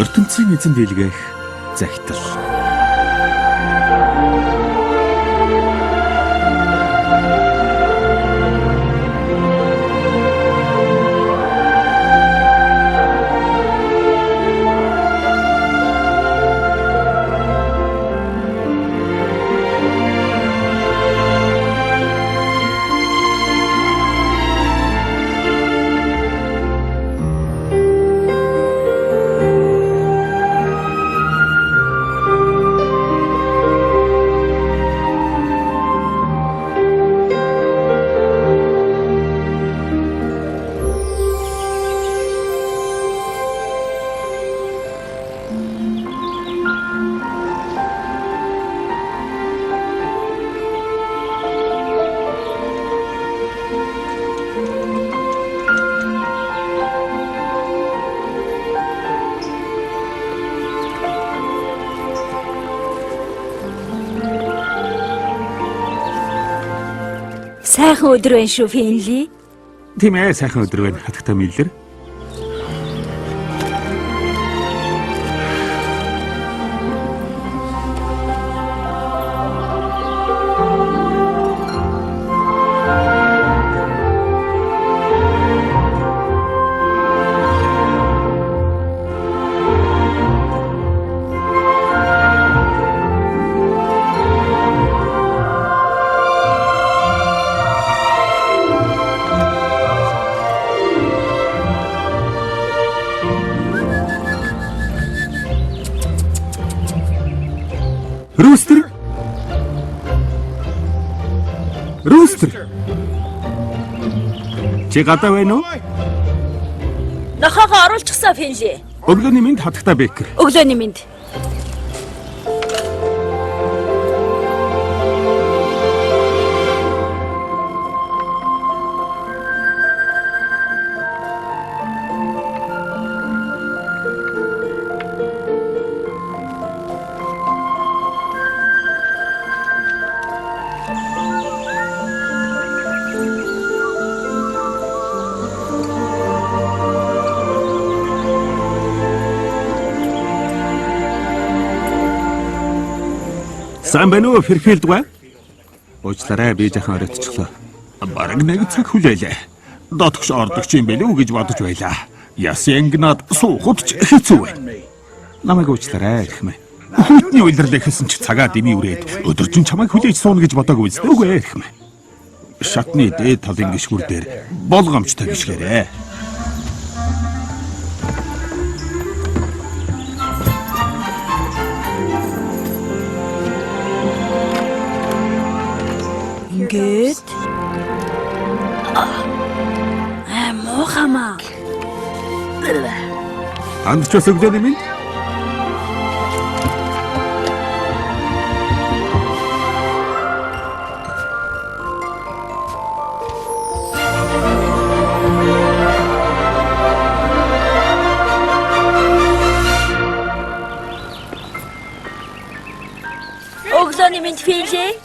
ертөнцийн эзэн дийлгэх захидал. Сайхан өдөр байна шүү, Финли. Тийм ээ, сайхан өдөр байна. Хатагтай Миллер. Рүүстер. Рүүстер. Чи гадаа байна уу? Нохоогоо оруулчихсан, Финли. Өглөөний минь хатагтай Бекер. Өглөөний минь. Сайн байна уу, Ферфилд га? Уучлаарай, би жахан оройтчихлоо. Бараг нэг цаг хүлээлээ. Дотгош ордогч юм бэлүү гэж бодож байлаа. Ясэнгнад суухад ч хэцүү байна. Намайг уучлаарай гэх мэ. Хүйтний уйлрал ихсэн ч цагаа дэмий үрээд өдөржин чамайг хүлээж сууна гэж бодоагүй үстэй үгүй гэх мэ. Шатны дээд талын гişгүр дээр болгоомжтой гişгэрээ. Ингээд. Мохама. Андч бас өглөөний минь. Өглөөний минь, Финли.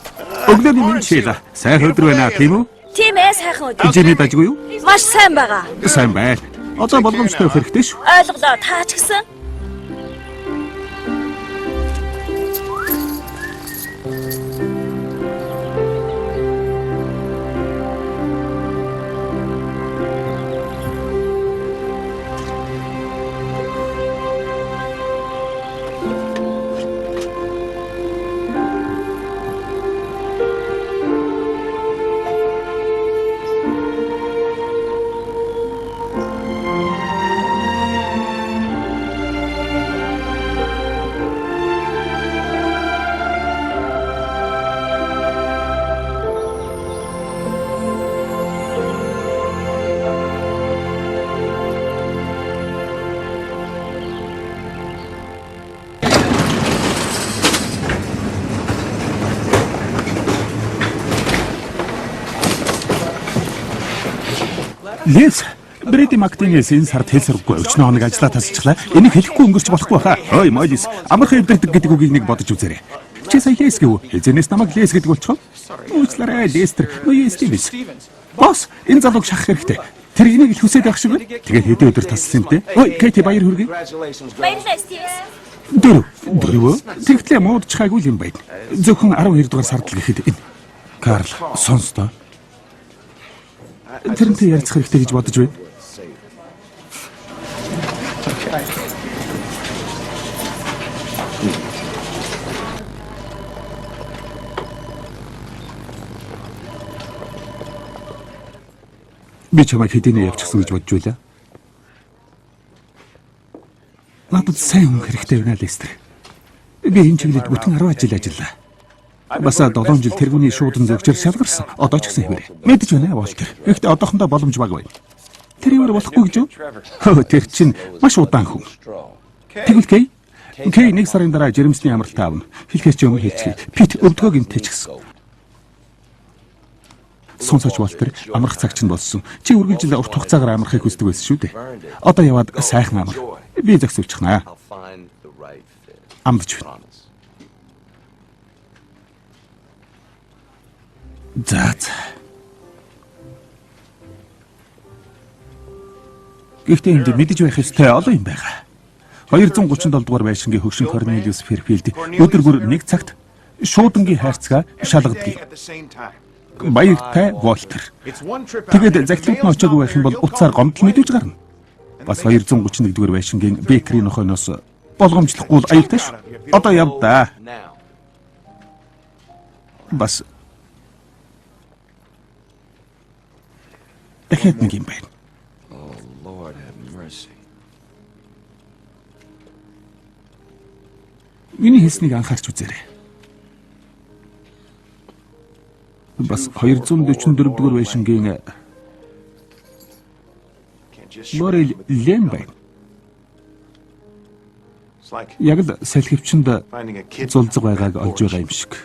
Өглөөний минь Шила. Сайхан өдөр байна тийм үү? Тийм ээ, сайхан өдөр. Хичээний дажгүй юу? Маш сайн байгаа. Сайн байна. Одоо болгоомжтой байх хэрэгтэй шүү. Ойлголоо, та ч гэсэн. Лес, Брэди Мактинес энэ сард хэл сургахгүй өчнөө хоног ажиллаа тасчихлаа. Энийг хэлэхгүй өнгөрч болохгүй хаа. Ой, Молис, амархан эвдэрдэг гэдэг үгийг нэг бодож үзээрэй. Чи сая Лес гэв. Эзэнээс намайг Лес гэдэг болчихоо. Уучлаарай, Лестер. Нөө Стивенс. Босс, энэ залууг шахах хэрэгтэй. Тэр энийг л хүсээд байх шиг байна. Тэгээд хэдэн өдөр тассан юм те. Ой, Кэти баяр хүргэе. Баярлалаа, Стивс. Дөрөв. Тэгтлээ муудчихаагүй юм байна. Зөвхөн 12 дугаар сард л гэхэд энэ. Карл, сонс доо. Тэрнтэй ярилцах хэрэгтэй гэж бодож байна. Би чамайг хэдийнэ явчихсан гэж бодож байлаа. Надад сайн хүн хэрэгтэй байна, Лестер. Би энэ чиглэлд бүтэн 10 жил ажиллаа. Бас 7 жил тэргүүний шуудан зөвчөр шалгарсан. Одоо ч гэсэн хэвээр. Мэдэж байна, Волтер. Гэхдээ одоохондоо боломж бага байна. Тэр юу болохгүй гэж юу? Тэр чинь маш удаан хүн. Тэгвэл Кей нэг сарын дараа жирэмсний амралт аавна. Хэлэхээс ч өмнө хэлчихье. Пит өвдгөөг нь тэжгсэн. Сонсооч Волтер, амрах цаг чинь болсон. Чи үргэлжил урт хугацаагаар амрахыг хүсдэг байсан шүү дээ. Одоо яваад сайхан амар. Би зохицуулчихнаа. Амдч байна. За. Гэхдээ энд мэдэж байх ёстой олон юм байгаа. 237 дугаар байшингийн хөгшин Корнелиус Ферфилд өдөр бүр нэг цагт шуудангийн хайрцгаа шалгадгийг. Баяртай Волтер. Тэгээд захидлууд нь очоогүй байх юм бол утсаар гомдол мэдүүлж гарна. Бас 231 дугаар байшингийн бекрийн нохойноос болгоомжлохгүй л аюултай ш. Одоо яв да. Бас дахиад нэг юм байна. Миний хэлснийг анхаарч үзээрэй. Бас 244 дугаар байшингийн Лорел Лем байна. Яг л салхивчинд зулзаг байгааг олж байгаа юм шиг.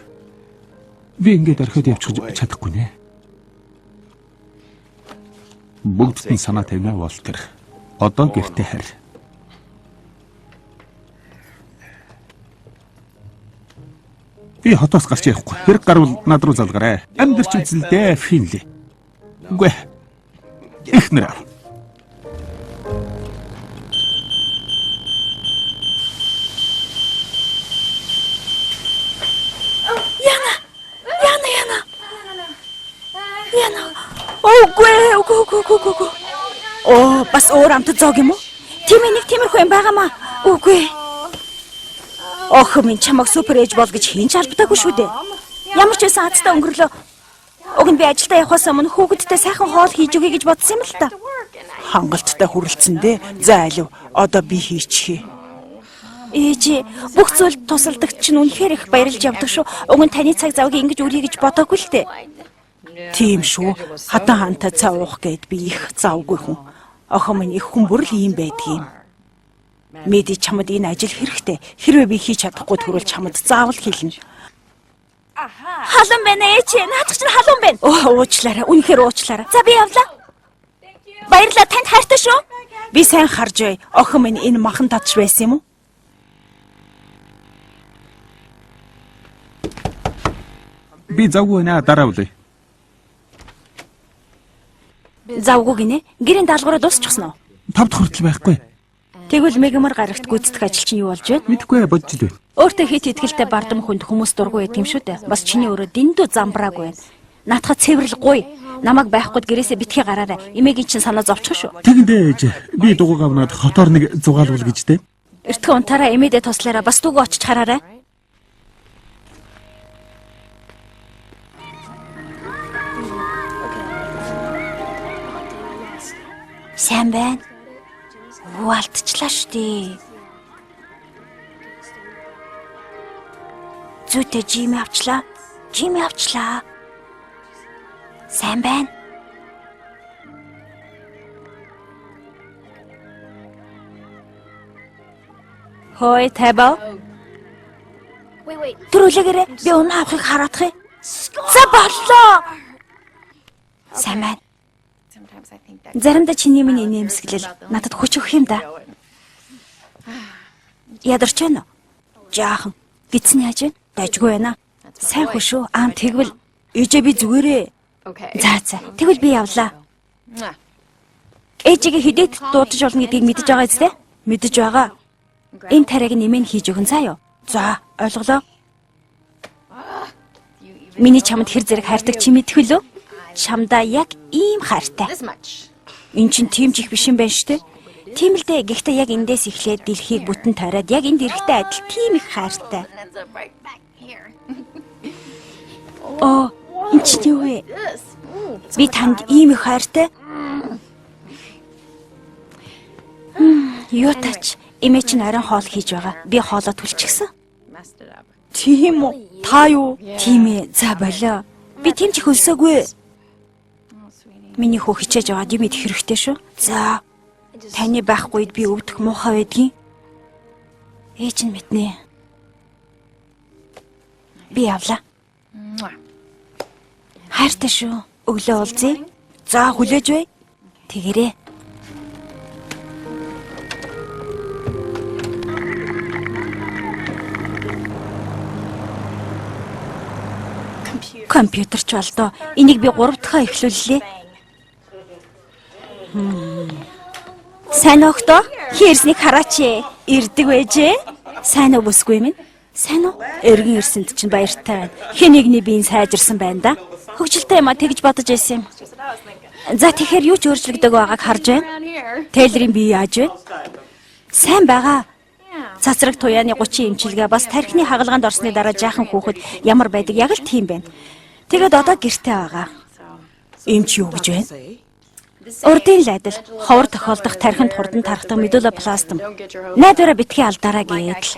Би ингээд орхиод явчих чадахгүй нэ. Бүгдд нь санаа тавина, Волтер. Одоо гэртээ харь. Би хотоос гарч явахгүй. Хэрэг гарвал над руу залгараа. Амьдэрч үзэлдээ, Финли. Үгүй. Ихнэр. Яна. Үгүй. Оо, бас өөр амт зоог юм уу? Тийм нэг тиймэрхүү юм байгаамаа. Үгүй. Ох, минь чамаг супер ээж бол гэж хийн ч албатаагүй шүү дээ. Ямар ч байсан азтай өнгөрлөө. Уг нь би ажилдаа явахаас өмнө хүүхэдтэй сайхан хоол хийж өгье гэж бодсон юм л та. Хангалттай хүрэлцэн дээ. За алив, одоо би хийчихье. Ээж, бүх зүйл тусалдагч чинь үнэхээр их баярлж явдаг шүү. Уг нь таны цаг завыг ингэж өрье гэж бодоогүй л дээ. Тийм шүү. Хатан хантай цаа уух гээд би их завгүй хүн. Охин минь их хүн бүр л ийм байдгийм. Мэдээ чамд энэ ажил хэрэгтэй. Хэрвээ би хийж чадахгүй төрөл чамд заавал хэлнэ. Халуун байна ээж. Наадах чинь халуун байна. Уучлаарай. Үнэхээр уучлаарай. За би явлаа. Баярлалаа, танд хайртай шүү. Би сайн харж бай. Охин минь энэ махан татч байсан юм уу? Би завгүй наа, дараа үлээ. Завгүй гинэ. Гэрийн даалгавраа дуусчихсан уу? 5 дахь хүртэл байхгүй. Тэгвэл мегамар гарагт гүйцэтгэх ажил чинь юу болж байна? Мэдхгүй бодож л байна. Өөртөө хит итгэлтэй бардам хүнд хүмүүс дургүй байт юм шүү дээ. Бас чиний өөрөө дэндүү замбрааг байна. Наатахад цэвэрлэг гуй. Намайг байхгүйд гэрээсээ битгий гараарай. Эмээгийн чинь санаа зовчих шүү. Тэгэндээ ээж, би дугуйг авнаад хотоор нэг зугаалвал гэж дээ. Эртхэн унтаараа эмээдээ туслаараа бас дүүгөө очиж хараарай. Сайн байна. Алдчихлаа шүү дээ. Зүйтэй Жими авчлаа. Сайн байна. Хой табаа. Төрүүлэгээрээ би унаа авахыг хараадах юм. За боллоо. Сайн байна. Заримдаа чиний миний нэмсгэлэл надад хүч өгөх юм да. Ядарч байна уу? Жаахан. Гитсэн яаж байна? Дайжгүй байна. Сайн хөшөө. Тэгвэл ээжээ би зүгээрээ. За. Тэгвэл би явлаа. Ээжигээ хідэд дуудаж болно гэдгийг мэдэж байгаа зү? Мэдэж байгаа. Энэ тариаг нэмэн хийж өгөн заа юу? За, ойлголоо. Миний чамд хэр зэрэг хайрдаг чи мэдэх үлээ? Чамдаа яг ийм хайртай. Энд чинь тийм ч их биш юм байна штэ. Тийм л дээ. Гэхдээ яг эндээс эхлээд дэлхийг бүтэн тойроод яг энд ирэхтэй адил тийм их хайртай. Энэ чинь юу вэ? Би танд ийм их хайртай. Юу тач эмээ чинь оройн хоол хийж байгаа. Би хоолоо түлчихсэн. Тийм үү? Та юу? Тийм ээ. За болоо. Би тийм ч их өлсөөгүй. Миний хөө хичээж байгаад юм идэх хэрэгтэй шүү. За. Таны байхгүйд би өвдөх муухай байдгийн. Ээж нь мэднэ. Би явлаа. Хайртай шүү. Өглөө уулзъя. За хүлээж бай. Тэгэрээ. Компьютерч болдоо. Энийг би 3 дахь эхлүүллээ. Сайн оохтоо хийрснийг хараач. Ирдэг байжээ. Сайн уу бүсгүй минь? Сайн уу? Эргэн ирсэнд чинь баяртай байна. Хэнийгний биеийн сайжирсан байна да. Хөвгөлтэй юм а тэгж бодож байсан юм. За тэгэхээр юу ч өөрчлөгдөг байгааг харж байна. Тейлрийн бие яаж вэ? Сайн байгаа. Цацраг туяаны 30 эмчилгээ бас тархины хагалгаанд орсны дараа жаахан хүүхэд ямар байдаг яг л тийм байна. Тэгээд одоо гэртээ байгаа. Эмч юу гэж байна? Урдын лайдал, ховор тохиолдох тархинд хурдан тархдаг медулопластом. Найдвараа битгий алдаараа гэдэл.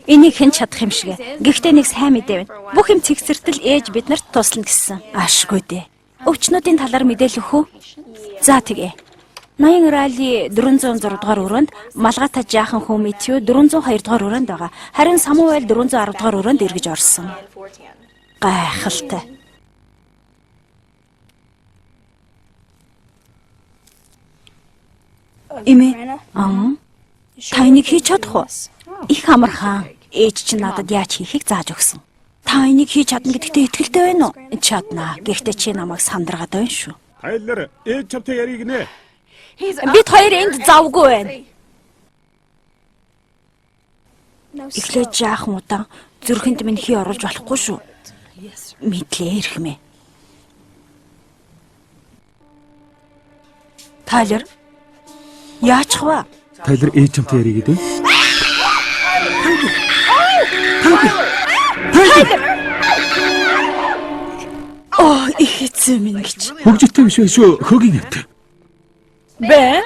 Энийг хэн чадах юм шиг. Гэхдээ нэг сайн мэдээ байна. Бүх юм цэгцэртэл ээж биднэрт туслана гэсэн. Ашгүй дээ. Өвчнүүдийн талаар мэдээлэл өгөх үү? За тэгээ. Ноён ралли 406 дугаар өрөөнд, Малгата жаахан хүн Метео 402 дугаар өрөөнд байгаа. Харин Самуэль 410 дугаар өрөөнд эргэж орсон. Гайхалтай. Имэ. Та энийг хийж чадах уу? Их амархан. Ээж чинь надад яаж хийхийг зааж өгсөн. Та энийг хийж чадна гэдэгтээ итгэлтэй байна уу? Чадна. Гэхдээ чи намайг сандраад байна шүү. Тайлер ээж чамтай яриг нэ. Бид хоёр энд завгүй байна. Эхлээд жаахан удаан зүрхэнд минь хий оруулж болохгүй шүү. Мэдлээ ирхмээ. Тайлер яачих вэ? Тайлер ээж чамтай яриг гэдэг. Их эцэг минь гэж. Хөгжөлтэй биш шүү. Хөгийг нэвтэ. Бэ?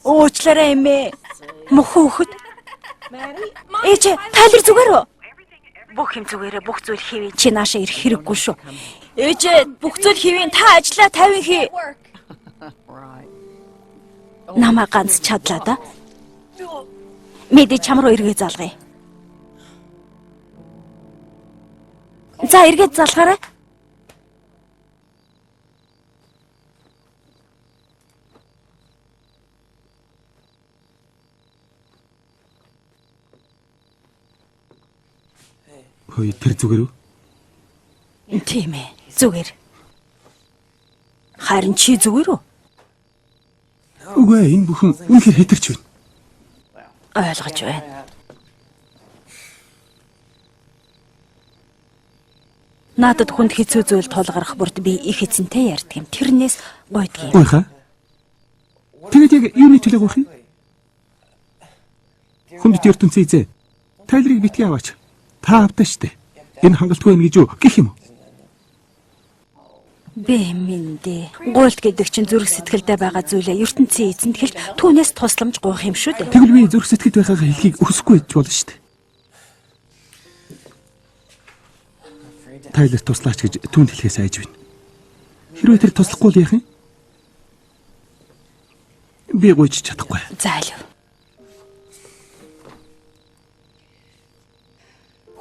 Уучлаарай эмээ. Мөх хөөхд. Ээж Тайлер зүгээр үү? Бүх юм зүгээрээ бүх зүйл хийвэн чи наашаа ирэх хэрэггүй шүү. Ээж бүх зүйл хийвэн та ажиллаа 50 хий. Намаа ганц чадлаа да. Мэдээ чам руу эргээ залгая. За эргээд залгаарай. Хөөе тэр зүгээр үү? Тийм ээ, зүгээр. Харин чи зүгээр үү? Үгүй энэ бүхэн үнэхээр хэтэрч байна. Ойлгож байна. Надад хүнд хэцүү зүйл тулгарах бүрд би их эзэнтэй ярьдаг юм. Тэрнээс гойдгийг. Гойхаа. Тэгээд яг юуны төлөө гойх юм? Хүнд ертөнцөө эзэ. Тайлрыг битгий аваач. Та автаа штэ. Энэ хангалтгүй юм гэж юу гэх юм уу? Бэмэндээ. Гуйлт гэдэг чинь зүрх сэтгэлдээ байгаа зүйлээ ертөнцийн эзэнд хэлж түүнээс тусламж гуйх юм шүү дээ. Тэгвэл би зүрх сэтгэлд байхаа хэлхийг өсөхгүй гэж болно штэ. Тайлер туслаач гэж түүнд хэлхээс айж байна. Хэрвээ тэр туслахгүй л яах юм? Би гойж чадахгүй. Заалив.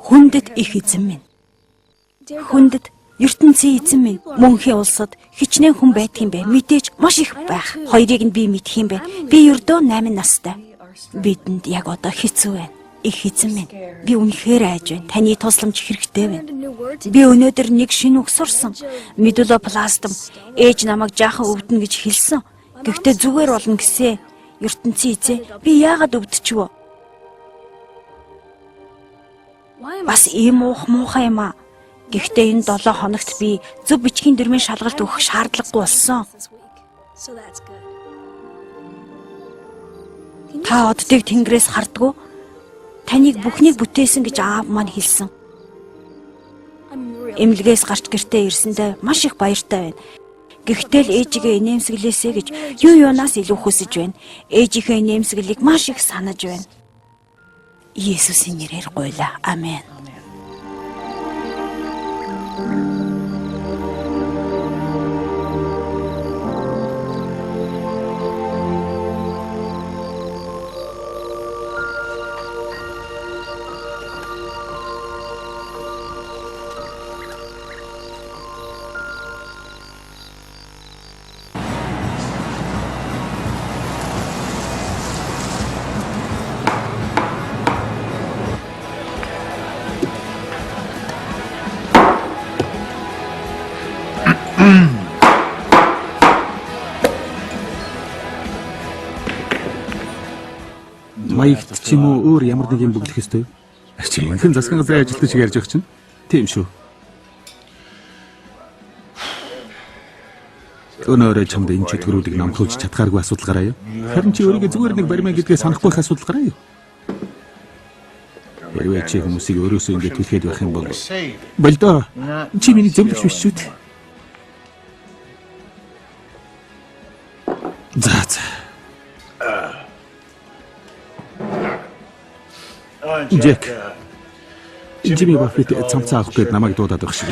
Хүндэт их эзэн минь. Хүндэт ертөнцийн эзэн минь мөнхийн улсад хичнээн хүн байдаг юм бэ. Мэдээж маш их байх. Хоёрыг нь би мэдэх юм бэ. Би ердөө 8 настай. Бидэнд яг одоо хэцүү байна. Их эзэн минь, би үнэхээр айж байна. Таны тусламж хэрэгтэй байна. Би өнөөдөр нэг шинэ үг сурсан. Медулопластом ээж намайг жаахан өвдөн гэж хэлсэн. Гэхдээ зүгээр болно гэсэн. ертөнцийн эзээ би яагаад өвдчихвөө? Бас ийм муухай юм аа. Гэхдээ энэ 7 хоногт би зөв бичгийн дөрмийн шалгалт өгөх шаардлагагүй болсон. Та оддыг тэнгэрээс хардггүй. Таныг бүхнийг бүтээсэн гэж аав маань хэлсэн. Эмнэлгээс гарч гэртээ ирсэндээ маш их баяртай байна. Гэхдээ л ээжигээ инээмсэглээсэй гэж юу юунаас илүү хүсэж байна. Ээжийнхээ инээмсэглэлийг маш их санаж байна. Есүсийн нэрээр гуйла. Амен. Маягт ч юм уу өөр ямар нэг юм бүглэх ёстой юу? Жинхэнэ засгийн газрын ажилтнууд шиг ярьж байгаа чинь. Тийм шүү. Өнөөрөө чамд энэ чөтгөрүүдийг номлуулж чадхааргүй асуудал гараа юу? Харин чи өөрийгөө зүгээр нэг баримаа гэдгээ санахгүй байх асуудал гараа юу? Хэрвээ чи хүмүүсийг өөрөөсөө ингэж түлхээд байх юм бол болдоо. Чи миний зөвлөгч биш шүү дээ. За. Джек. Жимми Баффет цамцаа авах гээд намайг дуудаад байх шиг.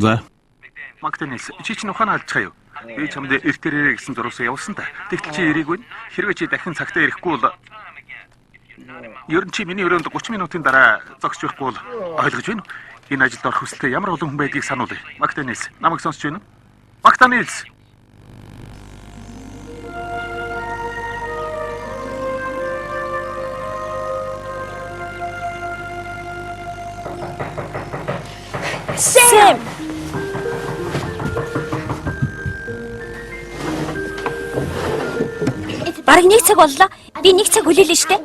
За. Магдэнис чи чинь ухаан алдчихаа юу? Би чамд эртэрээ гэсэн зурсаа явуулсан та. Тэгтэл чи ирээгүй нь. Хэрвээ чи дахин цагтаа ирэхгүй бол ер нь чи миний өрөөнд 30 минутын дараа зогсож байхгүй бол ойлгож байна уу? Энэ ажилд орох хүсэлтэй ямар олон хүн байдгийг сануулъя. Магдэнис намайг сонсож байна уу? Магдэнис. Сэм. Бараг 1 цаг боллоо. Би 1 цаг хүлээлээ штэ.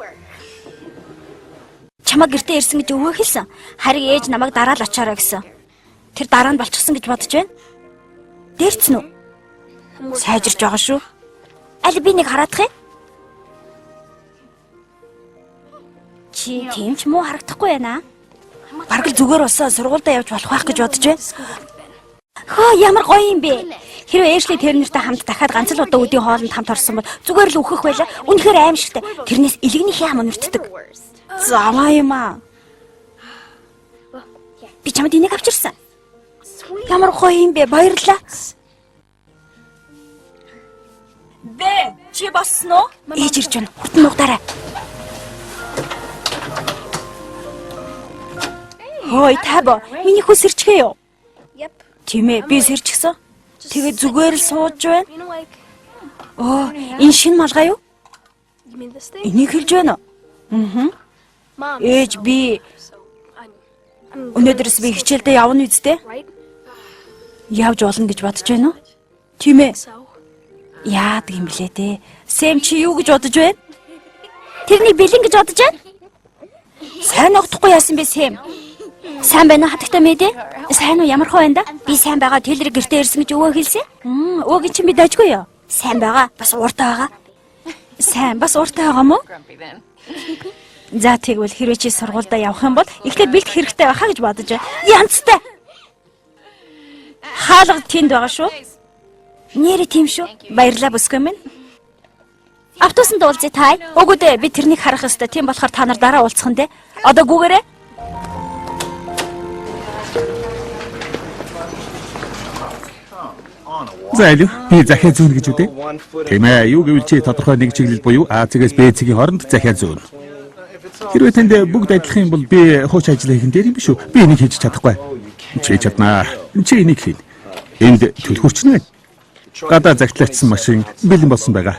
Чамаа гэртээ ирсэн гэж өвөө хэлсэн. Харин ээж намайг дараа л очоорой гэсэн. Тэр дараа нь болчихсон гэж бодож байна. Дээрцэн үү? Сайжирч байгаа шүү. Аль би нэг хараадах юм? Чи тийм ч муу харагдахгүй байна. Бараг л зүгээр усаа сургуультай явж болох байх гэж бодож байна. Хөө ямар гоё юм бэ? Хэрвээ Эшли Тернертэй хамт дахиад ганц л удаа өдийн хоолнд хамт орсон бол зүгээр л үхэх байлаа. Үнэхээр аимшигтай. Тэрнээс илэгнийхээ ам өнөртдөг. Заваа юм аа. Би чамд энийг авчирсан. Ямар гоё юм бэ? Баярлалаа. Бэ, чи болсон уу? Ээж ирж байна. Хурдан нугдараа. Хөөе, таба. Миний хүү сэрчгээ юу? Тийм ээ, би сэрчгсэн. Тэгээд зүгээр л сууж байна. Оо, энэ шинэ малгай юу? Энийг хэлж байна уу? Ээж би өнөөдрөөс би хичээлдээ явна үсттэй. Явж болно гэж бодож байна уу? Тийм ээ. Яадаг юм блэ те? Сэм чи юу гэж бодож байна? Тэрний бэлэн гэж бодож байна? Сайн огтхгүй яасан бэ Сэм? Сайн байна уу хатагтай мэдээ? Сайн уу ямар хөө байна да? Би сайн байгаа Телрэг гэртээ ирсэн гэж өвөө хэлсэн. Өвгийн чинь би дажгүй юу? Сайн байгаа. Бас ууртай байгаа. Сайн бас ууртай байгаа мó? За тэгвэл хэрвээ чи сургуультай явах юм бол эхлээд бэлт хэрэгтэй байхаа гэж бодож байна. Янцтай. Хаалга тэнд байгаа шүү. Нэрээ тийм шүү. Баярлалаа бүсгүй минь. Автобусанд уулзъя тай. Өгөө дээ би тэрнийг харах ёстой. Тийм болохоор та нар дараа уулзах нь дээ. Одоо гүгээрээ. Зайлю, би захиа зүүн гэж үдээ. Тийм ээ, юу гэвэл чи тодорхой нэг чиглэл буюу А-цэгээс Б-цэгийн хооронд захиа зүүн. Хэрвээ тэнд бүгд адилхан юм бол би хууч ажил хийх нь дээр юм биш үү? Би энийг хийж чадахгүй. Чи чаднаа. Чи энийг хийн. Энд төлхөрч нь байна. Гадаа загтлагдсан машин бэлэн болсон байгаа.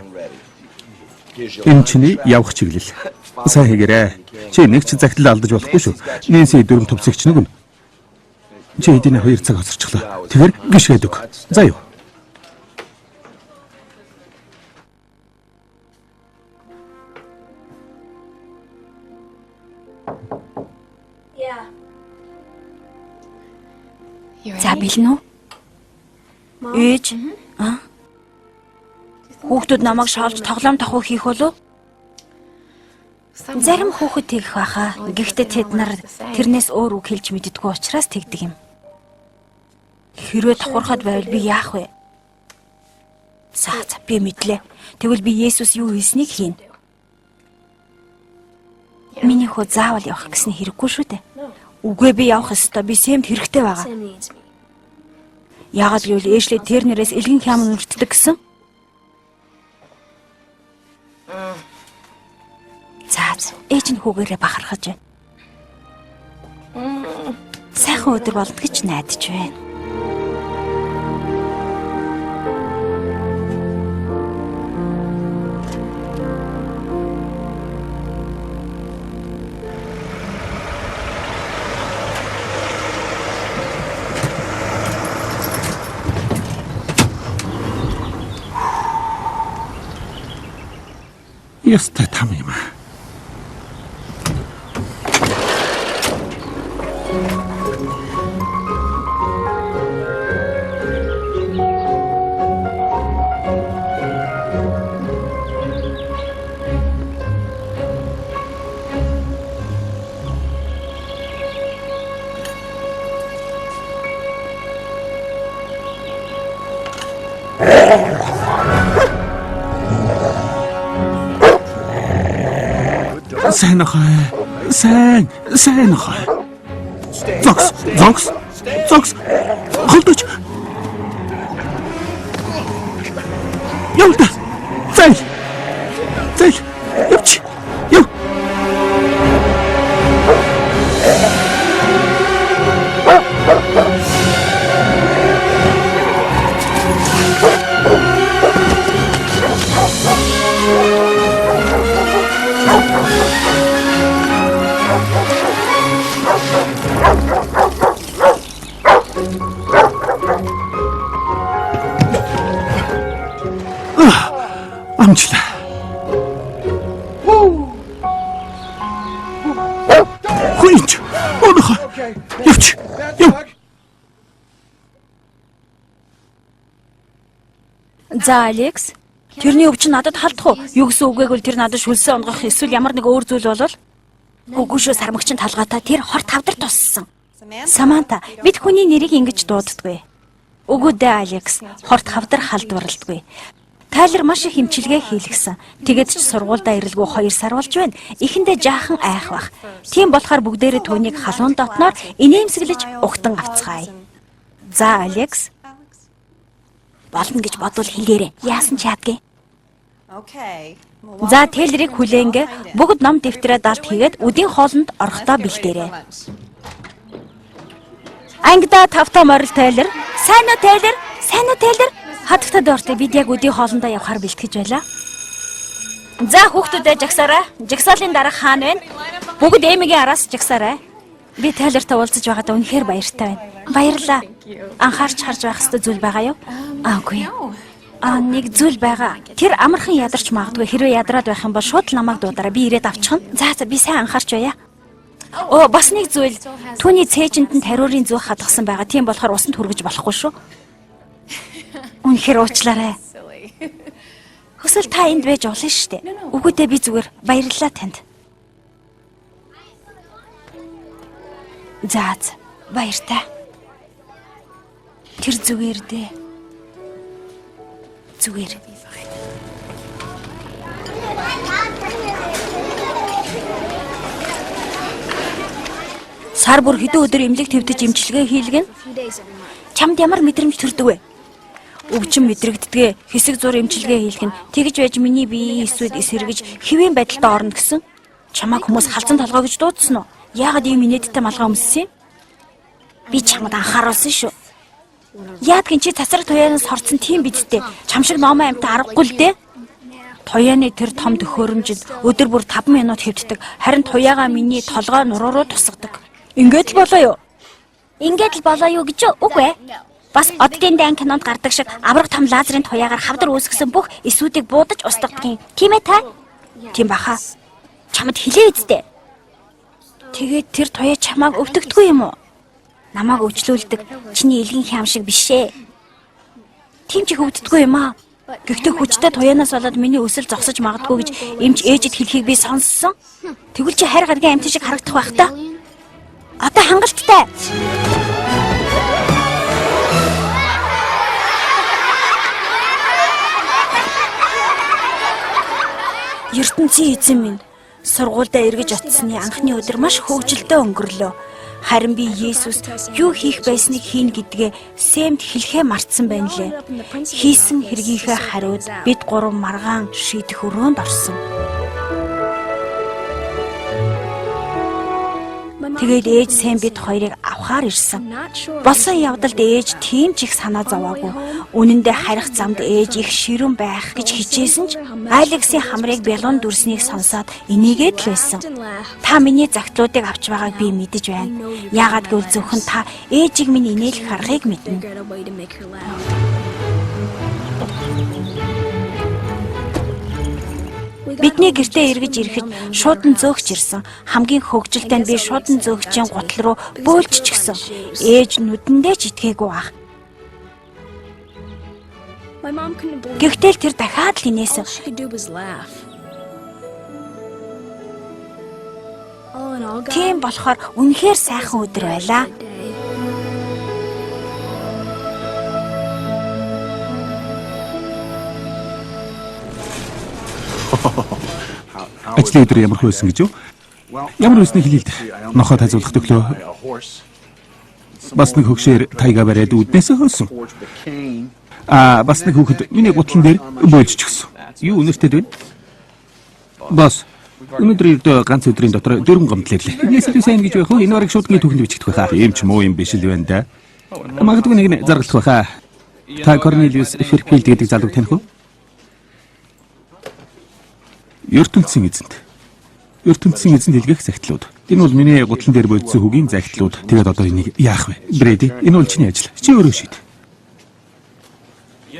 Энэ чиний явах чиглэл. Сайн хийгээрэй. Чи нэг ч загтлал алдаж болохгүй шүү. Нэнси 4 төвсөгч нэг нь. Чи эдийн 2 цаг хоцорчлоо. Тэгэхээр гიშгээд өг. За юу. За бэлэн үү? Ээж. Хүүхдүүд намайг шаалж тоглоом тахуу хийх болов? Зарим хүүхэд тэгэх байхаа. Гэхдээ тэд нар тэрнээс өөр үг хэлж мэддэггүй учраас тэгдэг юм. Хэрвээ давхархад байвал би яах вэ? За би мэдлээ. Тэгвэл би Есүс юу хийснийг хийнэ. Миний хөө заавал явах гэсэн хэрэггүй шүү дээ. Үгүй би явах ёстой. Би Сэмд хэрэгтэй байгаа. Яагаад гэвэл Эшли Тернерээс элгэн хям нүртдэг гэсэн. За ээж нь хүүгээрээ бахархаж байна. Сайхан өдөр болно гэж найдаж байна. Ястай там юм аа. Сайн ахай. Сайн ахай. Зогс. Холдож. Явда. Зай. Явч. Яв. Амчлаа. Хүйч. Онох. Явч. Яв. За Алекс, тэрний өв чинь надад халдах уу? Юу гэсэн үгээг бол тэр надад шүлсээ онгох эсвэл ямар нэг өөр зүйл болвол? Үгүй шүү, сармагчин талгаатай тэр хор тавдар туссан. Саманта, бид хүний нэрийг ингэж дууддаггүй. Үгүй дээ Алекс, хорт хавдар халдварлдаггүй. Тайлер маш их хэмчилгээ хийлгсэн. Тэгээд ч сургуульдаа ирэлгүй 2 сар болж байна. Эхэндээ жаахан айх бах. Тийм болохоор бүгдээрээ түүнийг халуун дотноор инээмсэглэж угтан авцгаая. За Алекс. Болно гэж бодвол хэлээрэй. Яасан ч яадгүй. За Тейлерийг хүлээнгэ бүгд ном дэвтрээ далд хийгээд үдийн хоолнд орохдоо бэлдээрэй. Ангида тавтаа морил Тейлер. Сайн уу Тейлер? Сайн уу Тейлер? Хатагтад ортой бид яг үдийн хоолндоо явахаар бэлтгэж байлаа. За хүүхдүүдээ жагсаарай. Жагсаалын дараах хаана вэ? Бүгд Эмигийн араас жагсаарай. Би Тейлертэй уулзаж байгаадаа үнэхээр баяртай байна. Баярлалаа. Анхаарч харж байх ёстой зүйл байгаа юу? Аагүй. Нэг зүйл байгаа. Тэр амархан ядарч магадгүй. Хэрвээ ядраад байх юм бол шууд намайг дуудаарай. Би ирээд авчихна. За би сайн анхаарч байя. Бас нэг зүйл. Түүний цээжинд нь тариурын зүг хадгасан байгаа. Тийм болохоор усанд хүргэж болохгүй шүү. Үнэхээр уучлаарай. Хөсөл та энд байж болно шүү дээ. Үгүй дээ би зүгээр баярлалаа танд. За баяртай. Тэр зүгээр дээ. Зүгээр. Сар бүр хэдэн өдөр эмнэлэг твдэж эмчилгээ хийлгэн. Чамд ямар мэдрэмж төрдөг вэ? Өвчин мэдрэгддэгэ хэсэг зур эмчилгээ хийлгэн. Тэгж байж миний биеийн эсвэд эсэргэж хэвийн байдалд орно гэсэн. Чамайг хүмүүс халзан толгой гэж дуудсан уу? Яагаад ийм инээдтэй малгай өмссөн юм? Би чамд анхааруулсан шүү. Яадгийн чи цацраг туяанаас хорцсон тийм бидтэй. Чам шиг номоо амтаа аргагүй л дээ. Туяаны тэр том төхөөрөмжид өдөр бүр 5 минут хэвддэг. Харин туяагаа миний толгой нуруу руу тусгадаг. Ингээд л болоо юу? Ингээд л болоо юу гэж үгүй ээ. Бас оддын дан кинонд гардаг шиг авраг том лазерын туяагаар хавдар үүсгэсэн бүх эсүүдийг буудаж устгадгийн. Тийм ээ та? Тийм баха. Чамд хэлээ үсттэй. Тэгээд тэр туяа чамааг өвдөгдгүй юм уу? Намааг өвчлүүлдэг. Чиний илгийн хям шиг биш ээ. Тийм ч их өвддөггүй юм аа. Гэхдээ хүчтэй туяанаас болоод миний өсөл зогсож магадгүй гэж эмч ээжэд хэлхийг би сонссон. Тэгвэл чи хайр гаргийн амтэн шиг харагдах байх та. Одоо хангалттай. ертөнцийн эзэн минь сургуульдаа эргэж очсны анхны өдөр маш хөвгөлтэй өнгөрлөө. Харин би Есүс юу хийх байсныг хийн гэдгээ Сэмд хэлэхээ мартсан байна лээ. Хийсэн хэргийнхээ хариуд бид гурав маргаан шийдэх өрөөнд орсон. Тэгээд ээж Сэм бид хоёрыг авахар ирсэн. Болсон явдалд ээж тийм ч их санаа зовоогүй. Үнэн дээр харих замд ээж их ширүүн байх гэж хичээсэн ч Алексийн хамрыг бялуун дүрснийг сонсоод энийгээд л байсан. Та миний загтлуудыг авч байгааг би мэдэж байна. Яагаад гэвэл зөвхөн та ээжийг минь инээлэх аргыг мэднэ. Бидний гэртээ эргэж ирэхэд шуудан зөөгч ирсэн. Хамгийн хөвгөлтэй нь би шуудан зөөгчийн гутал руу бөөлжчихсэн. Ээж нүдэндээ ч итгээгүй ах. Гэхдээ л тэр дахиад л инээсэн. Тийм болохоор үнэхээр сайхан өдөр байлаа. Ажлын өдөр ямар хөөсөн гэж юу? Ямар өсний хэлээ л дээ. Нохоо тазуулах төглөө. Бас нэг хөгшөөр тайга бариад үднээсээ хөөсөн. Бас нэг хүүхэд миний гутлан дээр бөөлжчихсэн. Юу өнөртэй вэ? Бас өнөөдөр ганц өдрийн дотор 4 гомдол ирлээ. Энэс сайн гэж байх уу? Энэ барыг шууд түүхэнд бичигдэх байхаа. Ийм ч муу юм биш л байна да. Магадгүй нэг заргалдах байхаа. Та Корнелиус Ферфилд гэдэг залууг таних уу? ертөнцийн эзэнд хэлгэх загтлууд. Энэ бол миний гутлан дээр бодсон хөгийн загтлууд. Тэгээд одоо энийг яах вэ? Брэди, энэ бол чиний ажил. Чи өөрөө шийд.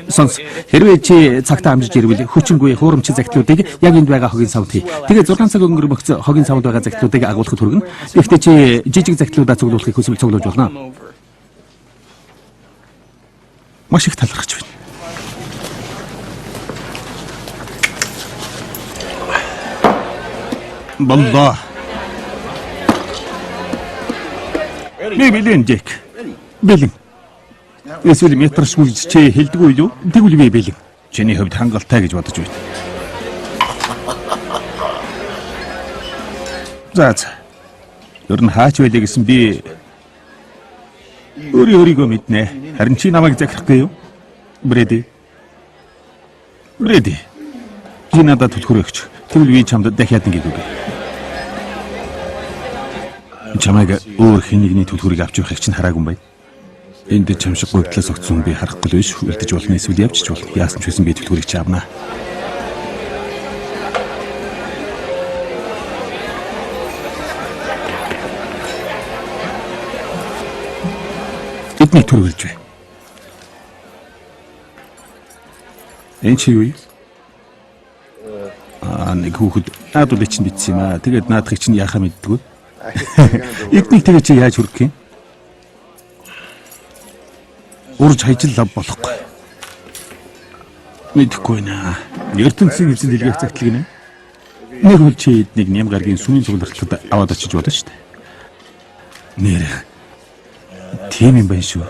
Сонс, хэрвээ чи цагтаа амжиж ирвэл хүчингүй хуурамчийн загтлуудыг яг энд байгаа хогийн савд хий. Тэгээд 6 цаг өнгөрөх хогийн савд байгаа загтлуудыг агуулхад хүргэн. Гэхдээ чи жижиг загтлуудаа цуглуулахыг хүсвэл цуглуулж болно. Маш их талархаж байна. Боллоо. Бэлэн Джек. Бэлэн. Эсвэл метр шүүлж чи хэлдэггүй юу? Тэгвэл би бэлэн. Чиний хувьд хангалттай гэж бодож байна. За. Ер нь хаач байлаа гэсэн би өөрийгөө мэднэ. Харин чи намайг захирахгүй юу? Брэди. Чи надад түлхүүр өгч. Тэгвэл би чамд дахиад ингэ үгүй. Чамайг өөр хэн нэгний түлхүүрийг авч явахыг чинь хараагүй юм байна. Энд чамшиг гойдлоос огцсон би харахгүй л биш. Үлдэж болно эсвэл явчих болно. Яасан ч байсан би түлхүүрийг чи авнаа. Эдний төрүүлж бай. Энд чи юу? Нэг хүүхэд наадуул чинь битсэн юм аа. Тэгээд наадахыг чинь яхаа мэддэггүй. Эднийг тэгээ чи яаж хүргэх юм? Урж хайжил лав болохгүй. Мэдхгүй наа. ертөнцийн эзэн дэлгэх загтлаг нэ. Нэг үл чи эднийг нэм гаргийн сүмийн цуглартад аваад очиж болно шүү дээ. Нэр. Тийм юм байна шүү.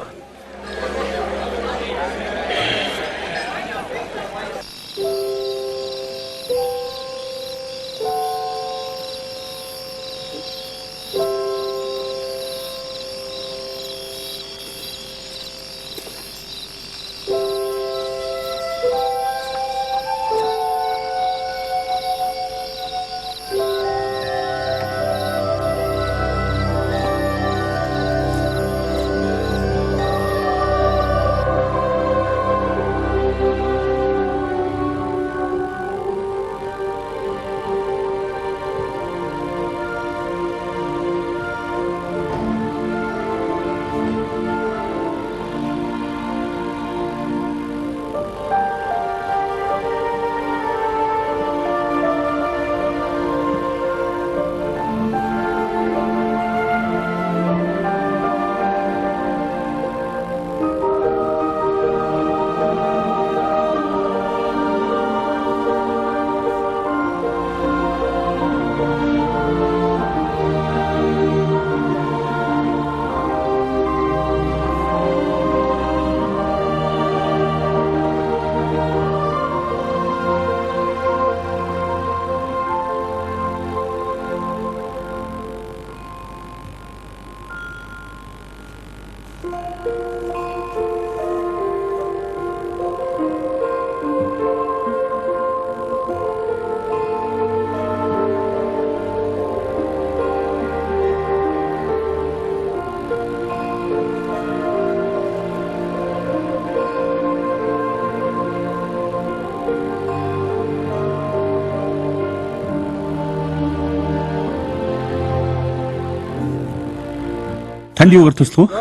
Танд юугаар туслах вэ?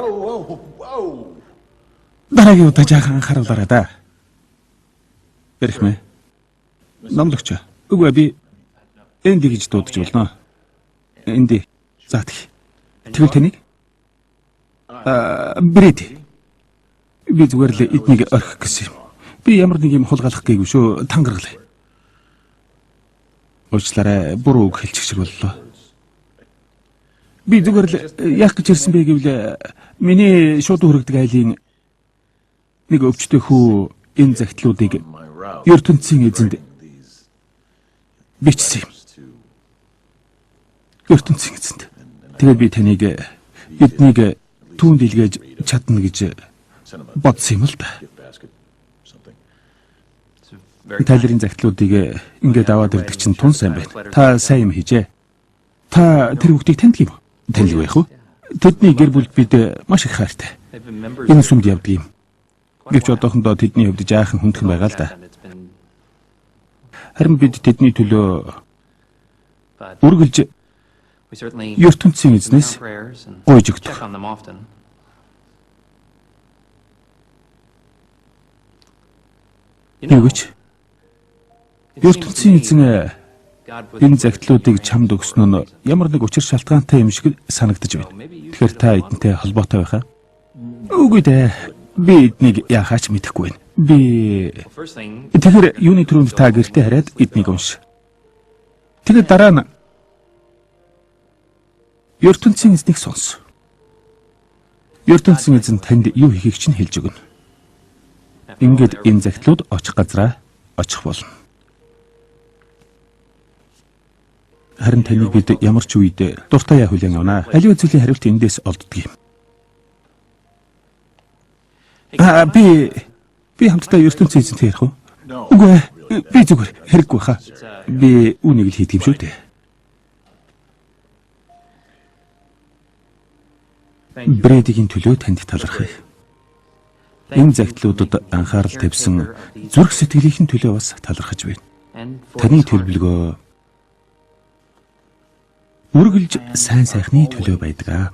Дараагийн удаа жаахан анхааруулаарай да. Ярихмэ. Номлогч. Үгүй би энди гэж дуудаж болно. Энди. За тэгвэл тэнийг брэди. Би зүгээр л эднийг орхих гэсэн юм. Би ямар нэг юм хулгайлах гээгүй шүү. Тангаргалаа. Уучлаарай, буруу үг хэлчих шиг боллоо. Би зүгээр л яах гэж ирсэн бэ гэвэл миний шууд хүрэгдэг айлын нэг өвчтөе хүү энэ загтлуудыг ертөнцийн эзэнд бичсэн юм. ертөнцийн эзэнд. Тэгээд би таныг эднийг түүнд илгээж чадна гэж бодсон юм л да. Тайлрын загтлуудыг ингээд аваад ирдэг чинь тун сайн байна. Та сайн юм хийжээ. Та тэр хүүхдийг таньдаг юм уу? Таньдаг байх уу? Тэдний гэр бүлд бид маш их хайртай. Энэ сүмд явдаг юм. Гэвч одоохондоо тэдний хувьд жаахан хүндхэн байгаа л да. Харин бид тэдний төлөө үргэлж ертөнцийн эзнээс гуйж өгдөг. Юугч? ертөнцийн эзэн энэ загтлуудыг чамд өгсөн нь ямар нэг учир шалтгаантай юм шиг санагдаж байна. Тэгэхээр та эдэнтэй холбоотой байхаа? Үгүй дээ. Би эднийг яахаач мэдэхгүй байна. Би тэгэхээр юуны түрүүнд та гэртээ хараад эднийг унш. Тэгээд дараа нь ертөнцийн эзнийг сонс. ертөнцийн эзэн танд юу хийхийг чинь хэлж өгнө. Ингээд энэ загтлууд очих газраа очих болно. Харин таныг бид ямар ч үед дуртай хүлээн авна. Аливаа зүйлийн хариулт эндээс олддог юм. Би хамтдаа ертөнцийн эзэнтэй ярих уу? Үгүй ээ. Би зүгээр хэрэггүй хаа. Би үүнийг л хийдэг юм шүү дээ. Брэдигийн төлөө танд талархъя. Энэ загтлуудад анхаарал тавьсан зүрх сэтгэлийнхэн төлөө бас талархаж байна. Таны төлөвлөгөө үргэлж сайн сайхны төлөө байдаг.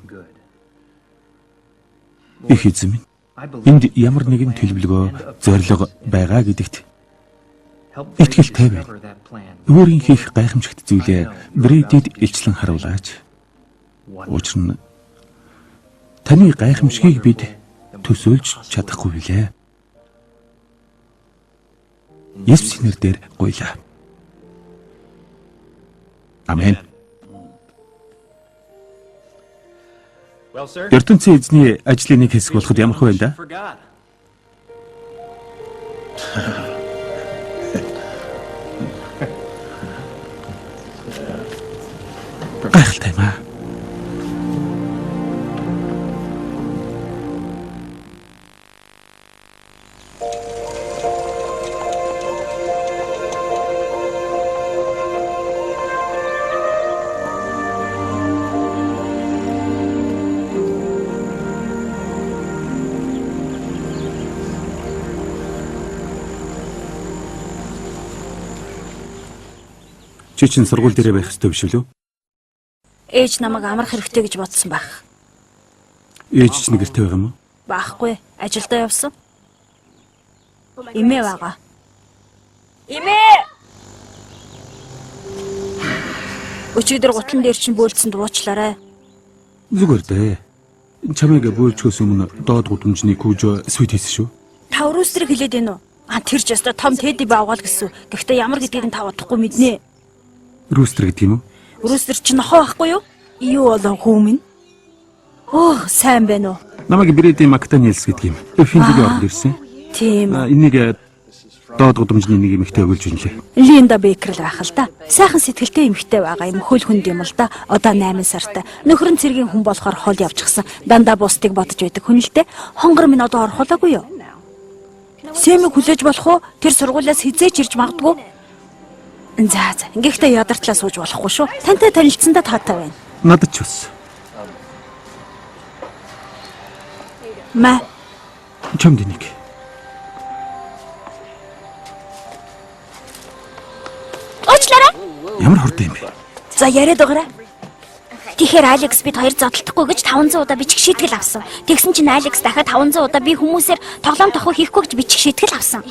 Их эзэм минь. Энд ямар нэгэн төлөвлөгөө, зорилго байгаа гэдэгт итгэлтэй байна. Өөрийн хийх гайхамшигт зүйлээ Брэдид илчлэн харуулаач. Учир нь таны гайхамшигыг бид төсөөлж чадахгүй билээ. Есүсийн нэрээр гуйлаа. Амен. ертөнцийн эзний ажлын нэг хэсэг болоход ямар хөө байна да? Гайхалтай юм аа. Чи чинь сургууль дээрээ байх ёстой биш үү? Ээж намайг амрах хэрэгтэй гэж бодсон байх. Ээж чинь гэртээ байгаа юм уу? Баахгүй. Ажилдаа явсан. Эмээ байгаа. Эмээ! Өчигдөр гутлан дээр чинь бөөлдсөн дуучлаарай. Зүгээр дээ. Чамайг бөөлжхөөс өмнө доод гудамжны Кужо свит хийсэн шүү. Та өрөөсрийг хэлээд байна уу? Тэр ч яста том теди баавгал гэсэн. Гэхдээ ямар гэдгийг та бодохгүй мэднэ. Рүүстер гэдэг юм уу? Рүүстер чи нохоо байхгүй юу? Юу болоо хүмүн? Сайн байна уу? Намайг Брэди Мактаниэлс гэдэг юм. Финдигийн орд ирсэн. Тийм. Энийг доод гудамжны нэг эмэгтэй өгүүлж байна лээ. Линда Бекер л байх л да. Сайхан сэтгэлтэй эмэгтэй байгаа юм. Хөл хүнд юм л да. Одоо 8 сартай. Нөхөр нь цэргийн хүн болохоор хол явчихсан. Дандаа бусдыг бодож байдаг хүн л дээ. Хонгор минь одоо орхолоогүй юу? Сэмэг хүлээж болох уу? Тэр сургуулиас хизээч ирж магадгүй. За, ингэхдээ ядартлаа сууж болохгүй шүү. Тантай танилцсандаа таатай байна. Надад ч бас. Ма. Чамд нэг. Уучлаарай. Ямар хурдан юм бэ? За яриад байгаарай. Тэгэхээр Алекс бид хоёр зодтолдохгүй гэж 500 удаа бичих шийтгэл авсан. Тэгсэн чинь Алекс дахиад 500 удаа би хүмүүсээр тоглоом тохуу хийхгүй гэж бичих шийтгэл авсан.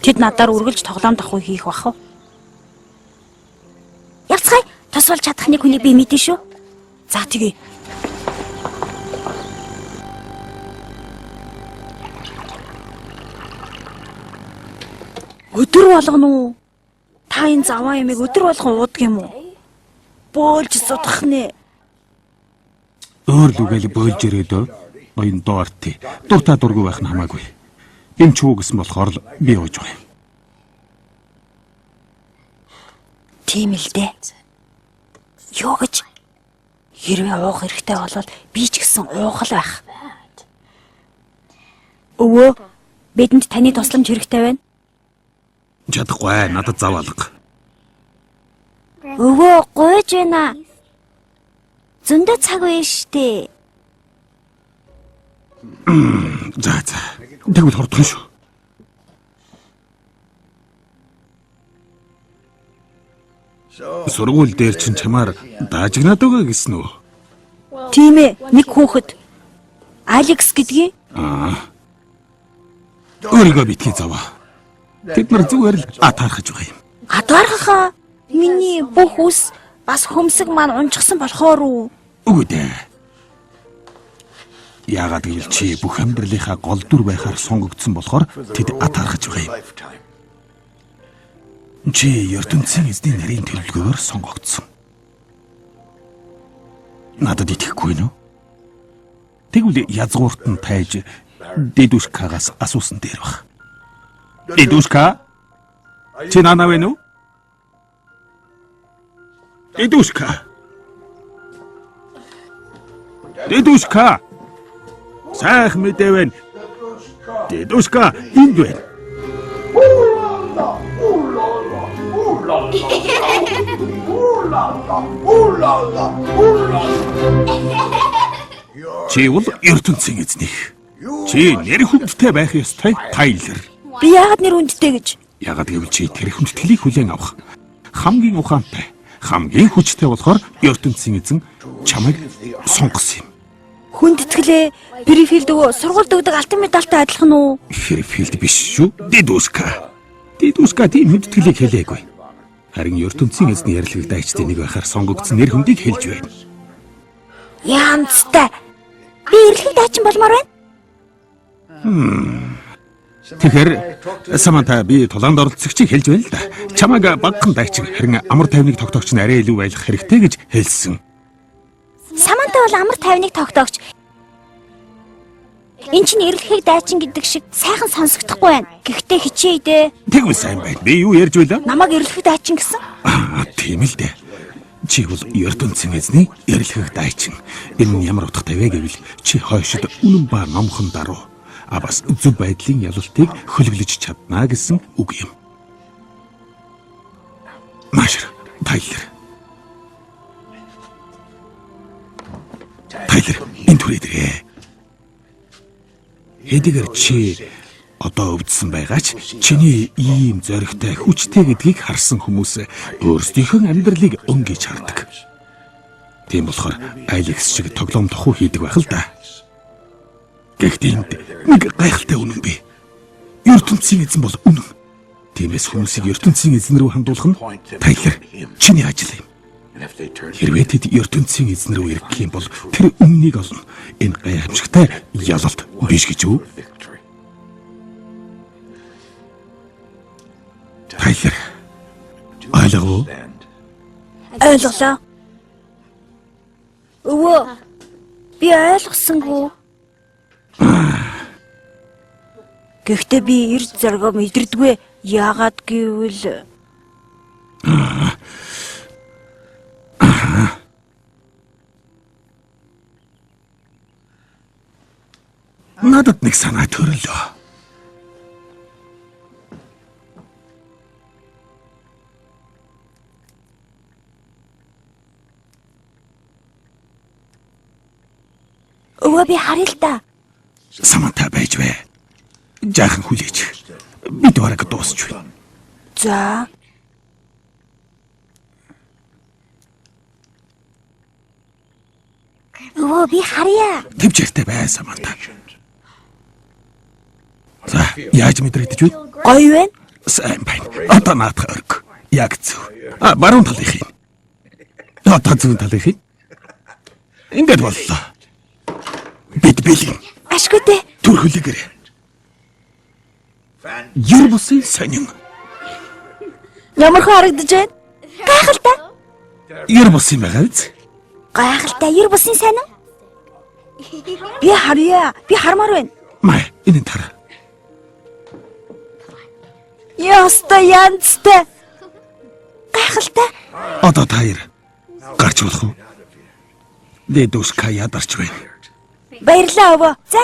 Тэд надаар үргэлж тоглоом тохуу хийх бах уу? Явцгаая. Тусвал чадах нэг хүнийг би мэдэн шүү. За тэгье. Өдөр болгоно уу? Та энэ заваа ямиг өдөр болгон уудаг юм уу? Бөөлж судах нэ. Өөр лүгээл бөөлж ирээдөө. Ноён доорти. Дуртай дургүй байх нь хамаагүй. Эм ч үү гэсэн болохоор л би ууж байгаа юм. Тийм л дээ. Юу гэж? Хэрвээ уух хэрэгтэй болвол би ч гэсэн уух л байх. Өвөө, бидэнд таны тусламж хэрэгтэй байна. Чадахгүй, надад зав алга. Өвөө, гойж байна. Зөндөө цаг байна штэ. За. Тэгвэл хордхон шүү. Сургууль дээр чинь чамаар даажигнаад байгаа гэсэн үү? Тийм ээ, нэг хүүхэд. Алекс гэдгийг. Өөрийгөө битгий заваа. Тэд нар зүгээр л атаархаж байгаа юм. Атаархаа. Миний бүх үс бас хөмсөг маань унжсан болохоор уу? Үгүй дээ. Яагаад гэвэл чи бүх амьдралынхаа гол дүр байхаар сонгогдсон болохоор тэд атаархаж байгаа юм. Чи ертөнцийн эзний нарийн төлөвлөгөөр сонгогдсон. Надад итгэхгүй нөө. Тэгвэл язгуурт нь тайж Дедушкагаас асуусан дээр баг. Дедушка? Чи наана вэ нү? Дедушка. Дедушка. Сайх мэдээвэн. Дедушка энд байна. Чи бол ертөнцийн эзнийг. Чи нэр хүндтэй байх ёстой, Тайлер. Би яагаад нэр хүндтэй гэж? Яагаад гэвэл чи тэр хүндэтгэлийг хүлээн авах хамгийн ухаантай, хамгийн хүчтэй болохоор ертөнцийн эзэн чамайг сонгосон юм. Хүндэтгэлээ Брифилд өгөө сургуульд өгдөг алтан медальтай адилхан уу? Брифилд биш шүү. Дедушка. Дедушка тийм хүндэтгэлийг хэлээгүй. Харин ертөнцийн эзний ярилцлагад дайчдын нэг байхаар сонгогдсон нэр хүндийг хэлж байна. Янцтай. Би эрэлхийг дайчин болмоор байна. Тэгэхээр Саманта би тулаанд оролцогчийг хэлж байна л да. Чамайг багхан дайчин харин амар тайвныг тогтоогч нь арай илүү байлгах хэрэгтэй гэж хэлсэн. Саманта бол амар тайвныг тогтоогч. Энд чинь эрэлхийг дайчин гэдэг шиг сайхан сонсогдохгүй байна. Гэхдээ хичээе дээ. Тэгвэл сайн байна. Би юу ярьж байлаа? Намайг эрэлхийг дайчин гэсэн. Тийм л дээ. Чи бол ертөнцийн эзний эрэлхийг дайчин. Энэ нь ямар утгатай вэ гэвэл чи хойшид үнэн ба номхон даруй. Бас зөв байдлын ялалтыг хөлөглөж чадна гэсэн үг юм. Машэр, Тайлер. Тайлер, энэ түрээдээ. Хэдийгээр чи одоо өвдсөн байгаач чиний ийм зоригтой хүчтэй гэдгийг харсан хүмүүс өөрсдийнхөө амьдралыг өнгөж хардаг. Тийм болохоор Алекс шиг тоглоом тохуу хийдэг байх л да. Гэхдээ энд нэг гайхалтай үнэн бий. ертөнцийн эзэн бол үнэн. Тиймээс хүмүүсийг ертөнцийн эзэн рүү хандуулах нь Тайлер чиний ажил юм. Хэрвээ тэд ертөнцийн эзэн рүү ирэх юм бол тэр үннийг олно. Энэ гайхамшигтай ялалт биш гэж үү? Тайлер. Ойлголоо. Ойлголоо. Өвөө. Би ойлгосонгүй. Гэхдээ би эрд зоргоо мэдэрдгүй. Яагаад гэвэл надад нэг санаа төрлөө. өвөө би харъя л да. Саманта байж вэ? Жаахан хүлээж. Бид бараг дуусч байна. За. Өвөө би харъя. Төвчээртэй бай, Саманта. За, яаж мэдрэгдэж вэ? Гоё байна. Сайн байна. Одоо наадах орг. Яг зөв. Баруун талынх юм. Одоо зүүн талынх юм. Ингээд боллоо. Бид бэлэн. Ашгүй дээ. Төрхөлгөр. Ер бусын сонин. Ямар харагдаж байна? Гайхалтай. Ер бусын байгаа биз? Гайхалтай ер бусын сонин. Би харъя. Би хармаар байна. Май, энэ тар. Яста янцтай. Гайхалтай. Одоо таяр гарч болох уу? Дедушка ядарч байна. Баярлалаа өвөө. За.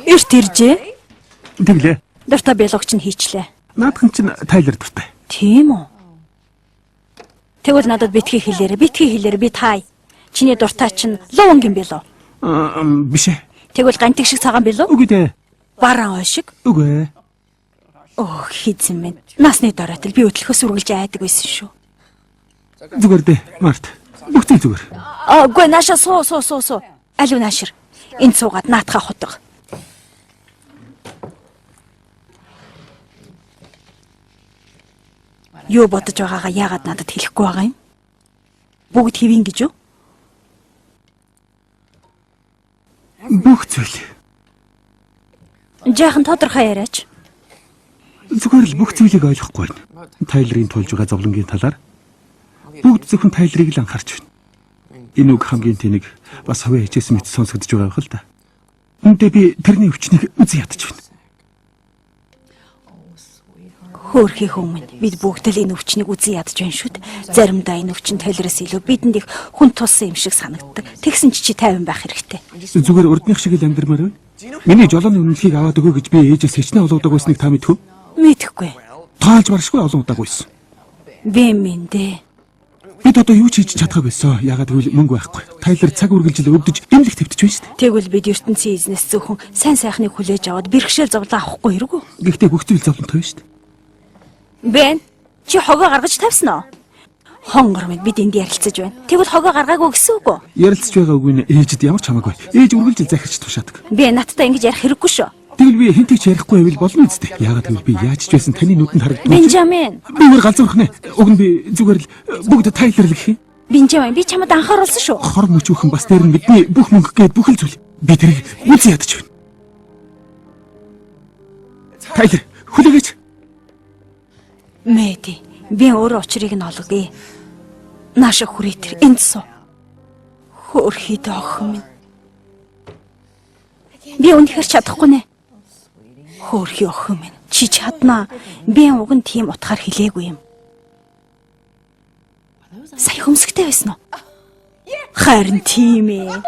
Эрт иржээ. Тэглээ. Дуртай биологч нь хийчлээ. Наадхан чинь Тайлер дуртай. Тийм үү? Тэгвэл надад битгий хэлээрэ. Битгий хэлээрэ би тай. Чиний дуртай чинь лувангийн билүү? Биш ээ. Тэгвэл гантик шиг цагаан билүү? Үгүй дээ. Бараан ой шиг? Үгүй. Хийцэн минь. Насны доройт л би өдлөхөөс үргэлж айдаг байсан шүү. Зүгээр дээ, Март. Бүх зүйл зүгээр. Үгүй нааша суу. Алуу наашир. Энд суугаад наатахаа хутга. Юу бодож байгаагаа яагаад надад хэлэхгүй байгаа юм? Бүгд хэвэн гэж юу? Бүх зүйл. Жаахан тодорхой яриач. Зүгээр л бүх зүйлийг ойлгохгүй байна. Тайлрын тулж байгаа зовлонгийн талаар бүгд зөвхөн Тайлрыг л анхаарч байна. Энэ үг хамгийн тэнэг бас хаваа хичээсэн мэт сонсогдож байгаа юм л да. Үнэндээ би тэрний өвчнийг үзэн ядаж байна. Хөөрхий хүмүүс бид бүгд л энэ өвчнийг үзэн ядаж байна шүү дээ. Заримдаа энэ өвчин Тайлраас илүү бидэнд их хүн тулсан юм шиг санагддаг. Тэгсэн чи 50 байх хэрэгтэй. Зүгээр урдных шиг л амьдрмаар байна. Миний жолооны үнэлгийг аваад өгөө гэж би ээжээс хичнээн олгодог байсныг та мэдв үү? Мэдэхгүй. Тоолж маршгүй олон удаагүй байсан. Би мэндэ. Бид одоо юу ч хийж чадах байсан. Ягаад гэвэл мөнгө байхгүй. Тайлер цаг үргэлжил өвдөж эмнэлэг твтэж байна шүү дээ. Тэгвэл бид ертөнцийн эзнээс зөвхөн сайн сайхныг хүлээж аваад бэрхшээл зовлон авахгүй хэрэггүй. Гэхдээ бүх зүйл зовлонтой байна шүү дээ. Бэн чи хогоо гаргаж тавьсан уу? Хонгор мэд бид энд ярилцаж байна. Тэгвэл хогоо гаргаагүй гэсэн үг үү? Ярилцж байгаа үгүй нэ ээжэд ямар ч хамаагүй. Ээж үргэлжил захирч тушаадаг. Би надтай ингэж ярих хэрэггүй шүү. Тэгвэл би хинтийг ч ярихгүй байвал болно үстэй. Ягаад гэвэл би яаж ч байсан таны нүдэнд харагдсан. Бенжамин. Би өөр галзуурх нэ. Уг нь би зүгээр л бүгд Тайлер л гэх юм. Бенжамин би чамд анхааруулсан шүү. Хор мөчүүхэн бас дээр нь бидний бүх мөнгө гээд бүх л зүйл. Би тэрийг үзэн ядаж байна. Тайлер хүлээгээч. Мэди. Би өөрөө учрыг нь олгоё. Нааша хүрэтэр энд суу. Хөөрхий охин минь. Би үнэхээр чадахгүй нэ. Хөөрхий охин минь. Чи чаднаа. Би уг нь тийм утгаар хэлээгүй юм. Сая хөмсгтэй байсан уу? Харин тийм ээ.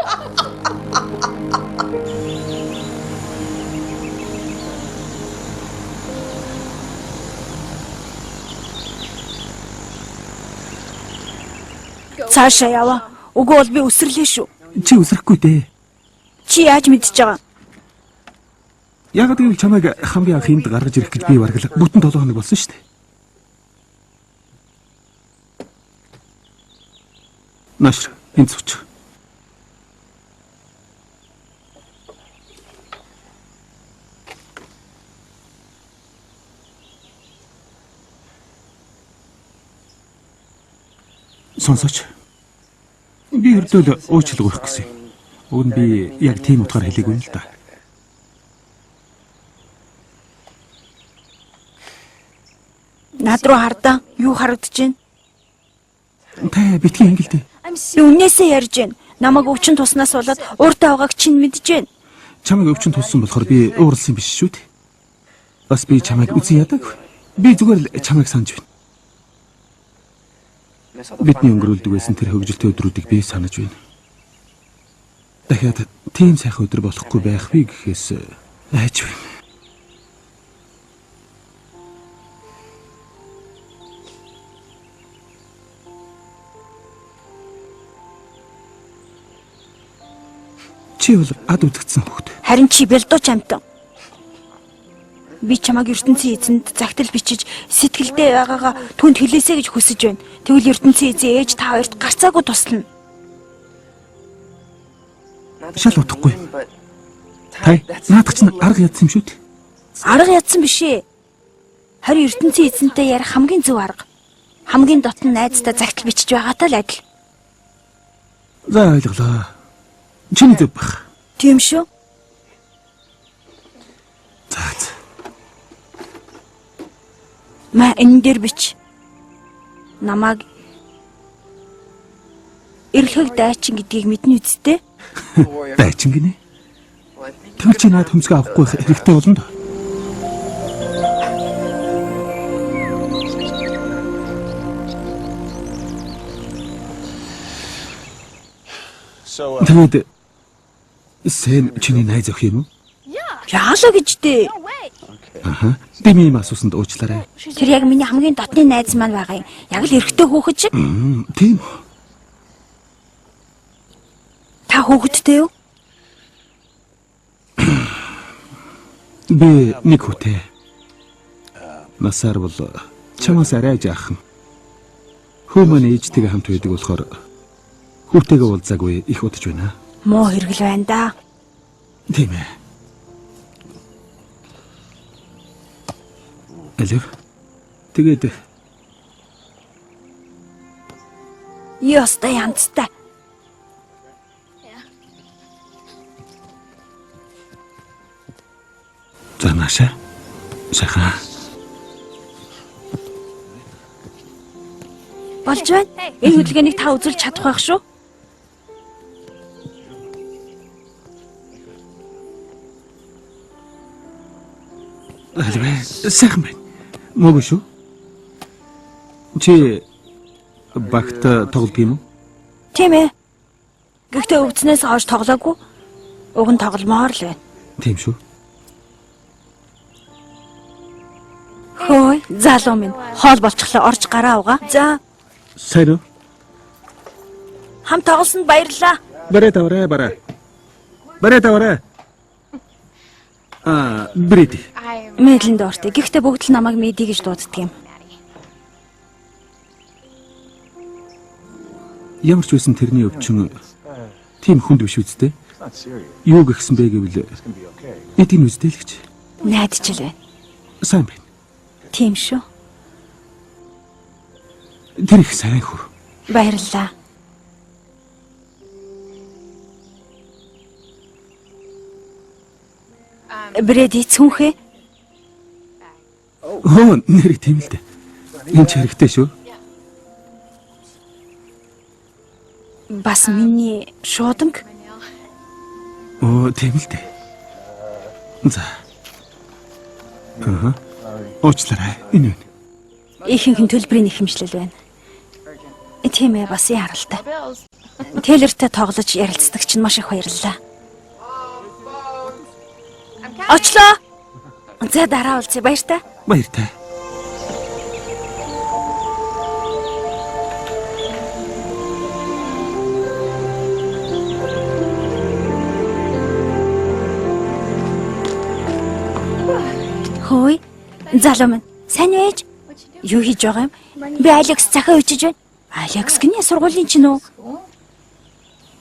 Цаашаа яваа. Үгүй бол би өсрлээ шүү. Чи үсрэхгүй дээ. Чи яаж мэдчихэж байгаа? Ягаад гэвэл чамайг хамгийн анх энд гаргаж ирэх гэж би бараг л бүтэн 7 хоног болсон шүү дээ. Наш энд сууч. Сонсооч. Би өрдөөл уучлал гуйх гэсэн. Уг нь би яг тийм утгаар хэлээгүй юм л да. Над руу хардаа юу харагдаж байна? Та битгий ангилдэ. Би үнээсээ ярьж байна. Намайг өвчин туснаас болоод ууртаа байгааг чинь мэдэж байна. Чамайг өвчин тулсан болохоор би ууралсан биш шүү дээ. Бас би чамайг үзэн ядаг. Би зүгээр л чамайг санаж байна. Бидний өнгөрүүлдэг байсан тэр хөвгөлтэй өдрүүдийг би санаж байна. Дахиад тийм сайхан өдөр болохгүй байх вэ гэхээс айж байна. Чи бол ад үдгдсэн хөхт. Харин чи бэлдууч амтан. Би чамайг ертөнцийн эзэнд загтал бичиж сэтгэлдээ байгаагаа түнд хэлээсэй гэж хүсэж байна. Тэгвэл ертөнцийн эзэн ээж та хоёрт гарцаагүй туслана. Шал утахгүй. Тай наадах чинь арга ядсан юм шүү дээ. Арга ядсан биш ээ. Харин ертөнцийн эзэнтэй ярих хамгийн зөв арга. Хамгийн дотн найздаа загтал бичиж байгаатай л адил. За ойлголоо. Чиний зөв бах. Тийм шүү. За. Ма энэ дээр бич. Намайг эрхэг дайчин гэдгийг мэднэ үсттэй. Дайчин гинэ. Тэгвэл чи наад хөмсгөө авахгүй хэрэгтэй болно доо. Тэгээд сэн чиний найз өх юм уу? Яалаа гэж дээ. Аха. Дэмий асуусанд уучлаарай. Тэр яг миний хамгийн дотны найз маань байгаа юм. Яг л эрэгтэй хүүхэд шиг. Тийм. Та хүүхэдтэй юу? Би нэг хүүтэй. Насаар бол чамаас арай жаахан. Хүмүүс ээжтэйгээ хамт байдаг болохоор хүүтэйгээ уулзаагүй их удаж байна. Муу хэрэгэл байна да. Тийм ээ. Элэг. Тэгээд Ёстой янзтай. Занаша. Сайхан. болж байна. Энэ хөдөлгөөнийг та үзүүлж чадах байх шүү. Алвэ, сайхан байна. Мөг шүү. Чи багт тоглох юм уу? Тийм ээ. Гэхдээ өвдснээс хойш тоглоогүй. Уг нь тогломоор л байна. Тийм шүү. Хөөе, залуу минь. Хоол болчихлоо орж гараа угаа. За, Сайн уу? хамт тоглосонд баярлалаа. Барэ таварэ. Брэди. Мэдлэн доортой. Гэхдээ бүгд л намайг Мэди гэж дууддаг юм. Ямар ч байсан тэрний өвчин тийм хүнд биш үсттэй. Юу гихсэн бэ гэвэл эдийн үстэйлэгч. Найдаж л байна. Сайн байна. Тийм шүү. Тэр их сайн хөө. Баярлалаа. Брэди цүнхээ. Нэр тийм л дээ. Энд ч хэрэгтэй шүү. Бас миний шууданг. Тийм л дээ. За. Уучлаарай. Энэ юу? Ихэнх төлбөрийн ихэмжлэл байна. Тийм ээ, бас яралтай. Тейлертэй тоглож ярилцдаг чинь маш их баярлалаа. Очлоо. За дараа уулзъя, баяртай. Баяртай. Хөөе. Залуу минь, сайн уу ээж? Юу хийж байгаа юм? Би Алекс захаа үчиж байна. Алекс гинэ сургуулийн чинь үү?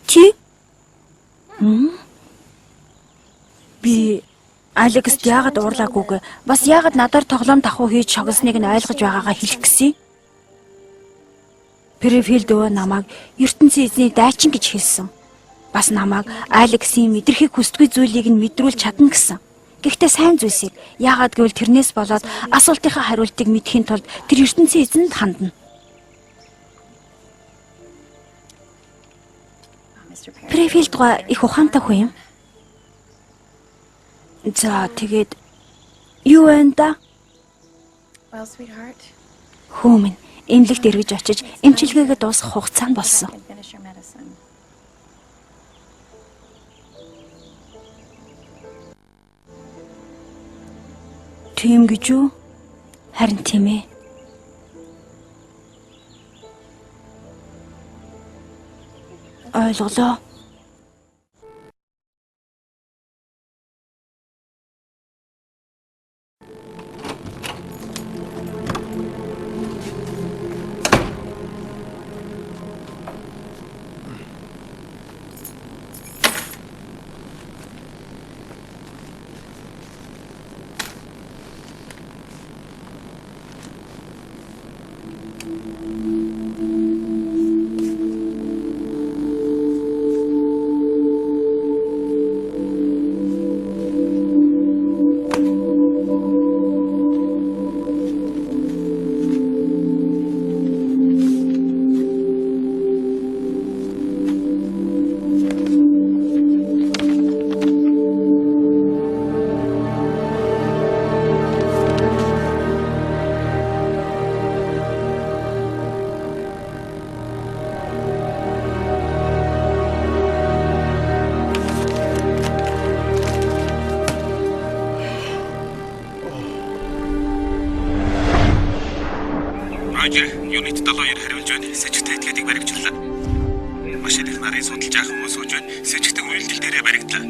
Чи? Би Алекс яагаад уурлаагүйг бас яагаад надаар тоглоом давхуу хийж шогсныг нь ойлгож байгаагаа хэлэх гэсэн. Префилд өө намайг ертөнцийн эзний дайчин гэж хэлсэн. Бас намайг Алексийн мэдрэхийг хүсдэггүй зүйлийг нь мэдрүүл чадна гэсэн. Гэхдээ сайн зүйлсийг яагаад гэвэл тэрнээс болоод асуултынхаа хариултыг мэдхийн тулд тэр ертөнцийн эзэнд хандна. Префилд гоо их ухаантай хүн юм. За тэгээд юу вэ да? Хүмүн эмнэлэгт эргэж очиж эмчилгээгээ дуусгах хугацаа нь болсон. Тийм гэж үү? Харин тийм ээ. Ойлголоо. Юнит 72 хариулж байна. Сэжигтэй этгээдийг баригчлаа. Машин их нарын судалж яах хүмүүс сууж байна. Сэжигтэй үйлдэл дээрээ баригдлаа.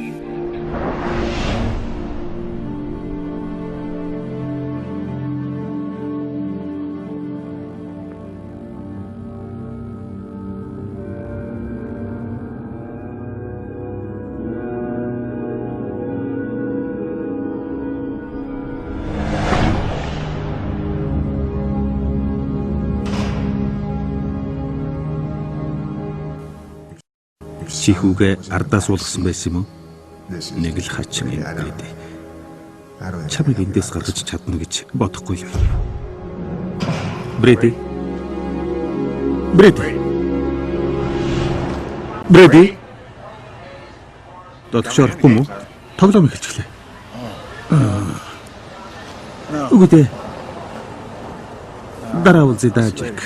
Чихүүгээ ардаас уулгасан байсан юм уу? Нэг л хачин юм гэдэг. Чамайг эндээс гаргаж чадна гэж бодохгүй л. Брэди. Брэди. Дотогш орохгүй мүү? Тоглоом эхэлчихлээ. Үгүй дээ. Дараа үзье даажиг.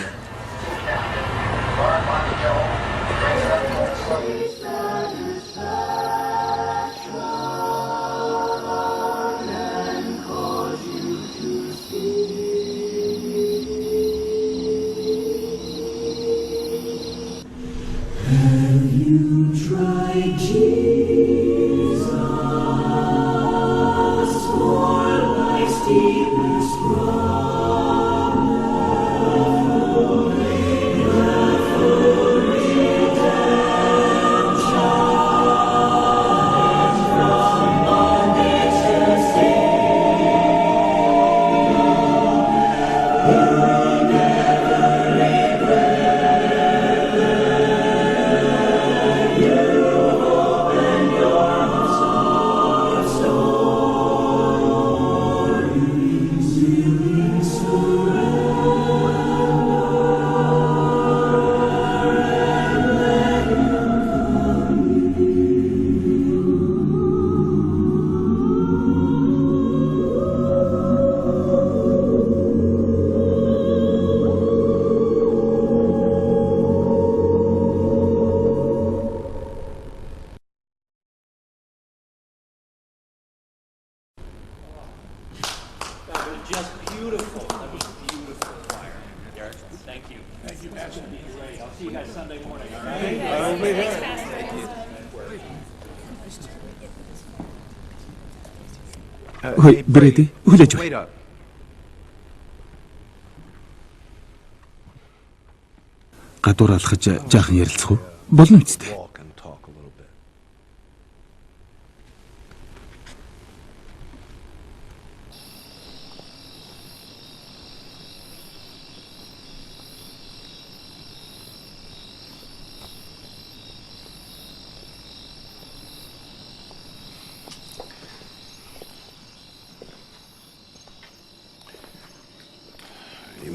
Хөөе, Брэди, хүлээж бай. Гадуур алхаж жаахан ярилцах уу? Болно үсттэй.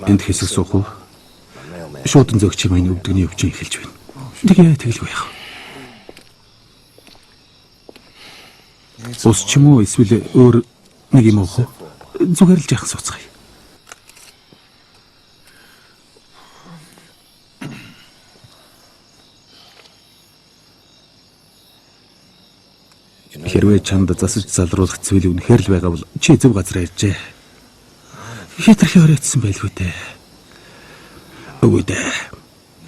Энд хэсэг суух уу? Шуудан зөгч юм аяны өвдөгний өвчин эхэлж байна. Тэгээ тэгэлгүй яах. Ус ч юм уу эсвэл өөр нэг юм уу? Зүгээр л жаахан сууцгаая. Хэрвээ чамд засаж залруулах зүйл үнэхээр л байгаа бол чи зөв газар ярьжээ. Хитрхи өрөөдсөн байлгүй дээ. Үгүй дээ.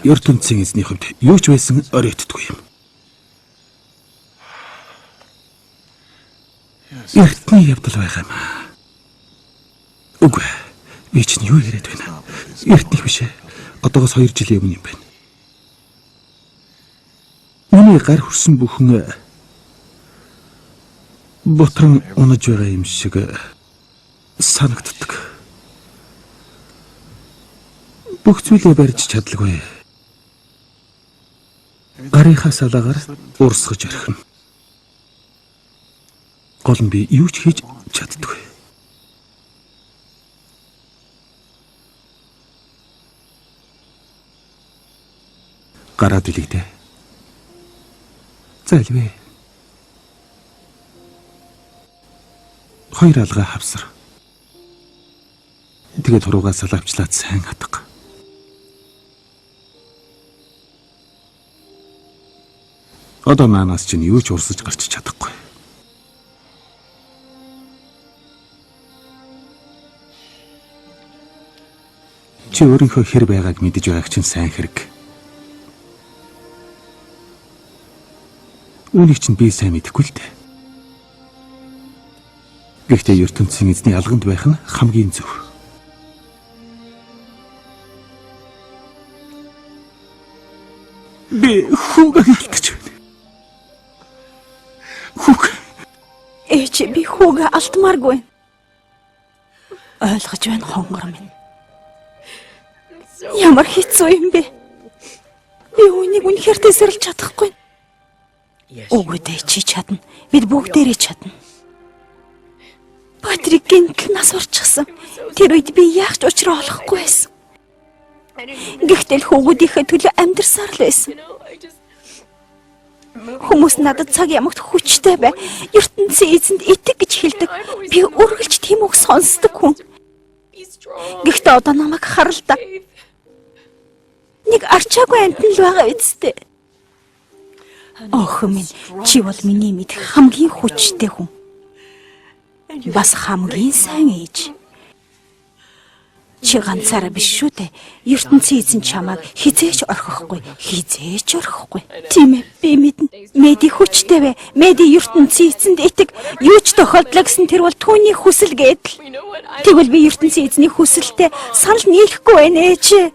ертөнцийн эзний хувьд юу ч байсан оройтдгүй юм. Эртний явдал байгаа юм. Үгүй. Би чинь юу яриад байна? Эртний биш ээ. Одоогоос 2 жилийн өмнө юм байна. Миний гар хүрсэн бүхэн ботрон унаж байгаа юм шиг санагддаг. Бүх зүйлээ барьж чадлагүй. Гарынхаа салаагаар урсгаж орхино. Гол нь би юу ч хийж чаддаггүй. Гараад илэгдээ. Залвэ. 2 алгаа хавсар. Тэгээд хуруугаа салавчлаад сайн хатга. Одоо манаас чинь юу ч урсаж гарч чадахгүй. Чи өөрийнхөө хэр байгааг мэдэж байгааг чинь сайн хэрэг. Үүнийг чинь би сайн мэдэхгүй л дээ. Гэхдээ ертөнцийн эзний алганд байх нь хамгийн зөв. Би хүүгээ алдаж байна. Би хүүгээ алдмааргүй. Ойлгож байна хонгор минь. Ямар хэцүү юм бэ? Би үүнийг үнэхээр тесрэлж чадахгүй. Үгүй дээ чи чадна. Бид бүгдээрээ чадна. Патрик гинт нас орчихсан. Тэр үед би яах ч учраа олохгүй байсан. Гэхдээ л хүүгүүдийнхээ төлөө амьдсаар л байсан. Хүмүүс надад цаг ямагт хүчтэй бай. ертөнцийн эзэнд итэг гэж хэлдэг. Би үргэлж тийм үг сонсдог хүн. Гэхдээ одоо намайг харал та. Нэг арчаагүй амтан л байгаа үсттэй. Охин минь, чи бол миний мэд хамгийн хүчтэй хүн. Бас хамгийн сайн ээж. Чи ганцаараа биш шүү дээ. ертөнцийн эзэн чамайг хизээч орхихгүй, хизээч орхихгүй. Тийм ээ, би мэднэ. Мэди хүчтэй бай. Мэди ертөнцийн эзэнд итэг. Юу ч тохиолдлоо гэсэн тэр бол түүний хүсэл гэдэл. Тэгвэл би ертөнцийн эзний хүсэлтэй санал нийлэхгүй байна ээж.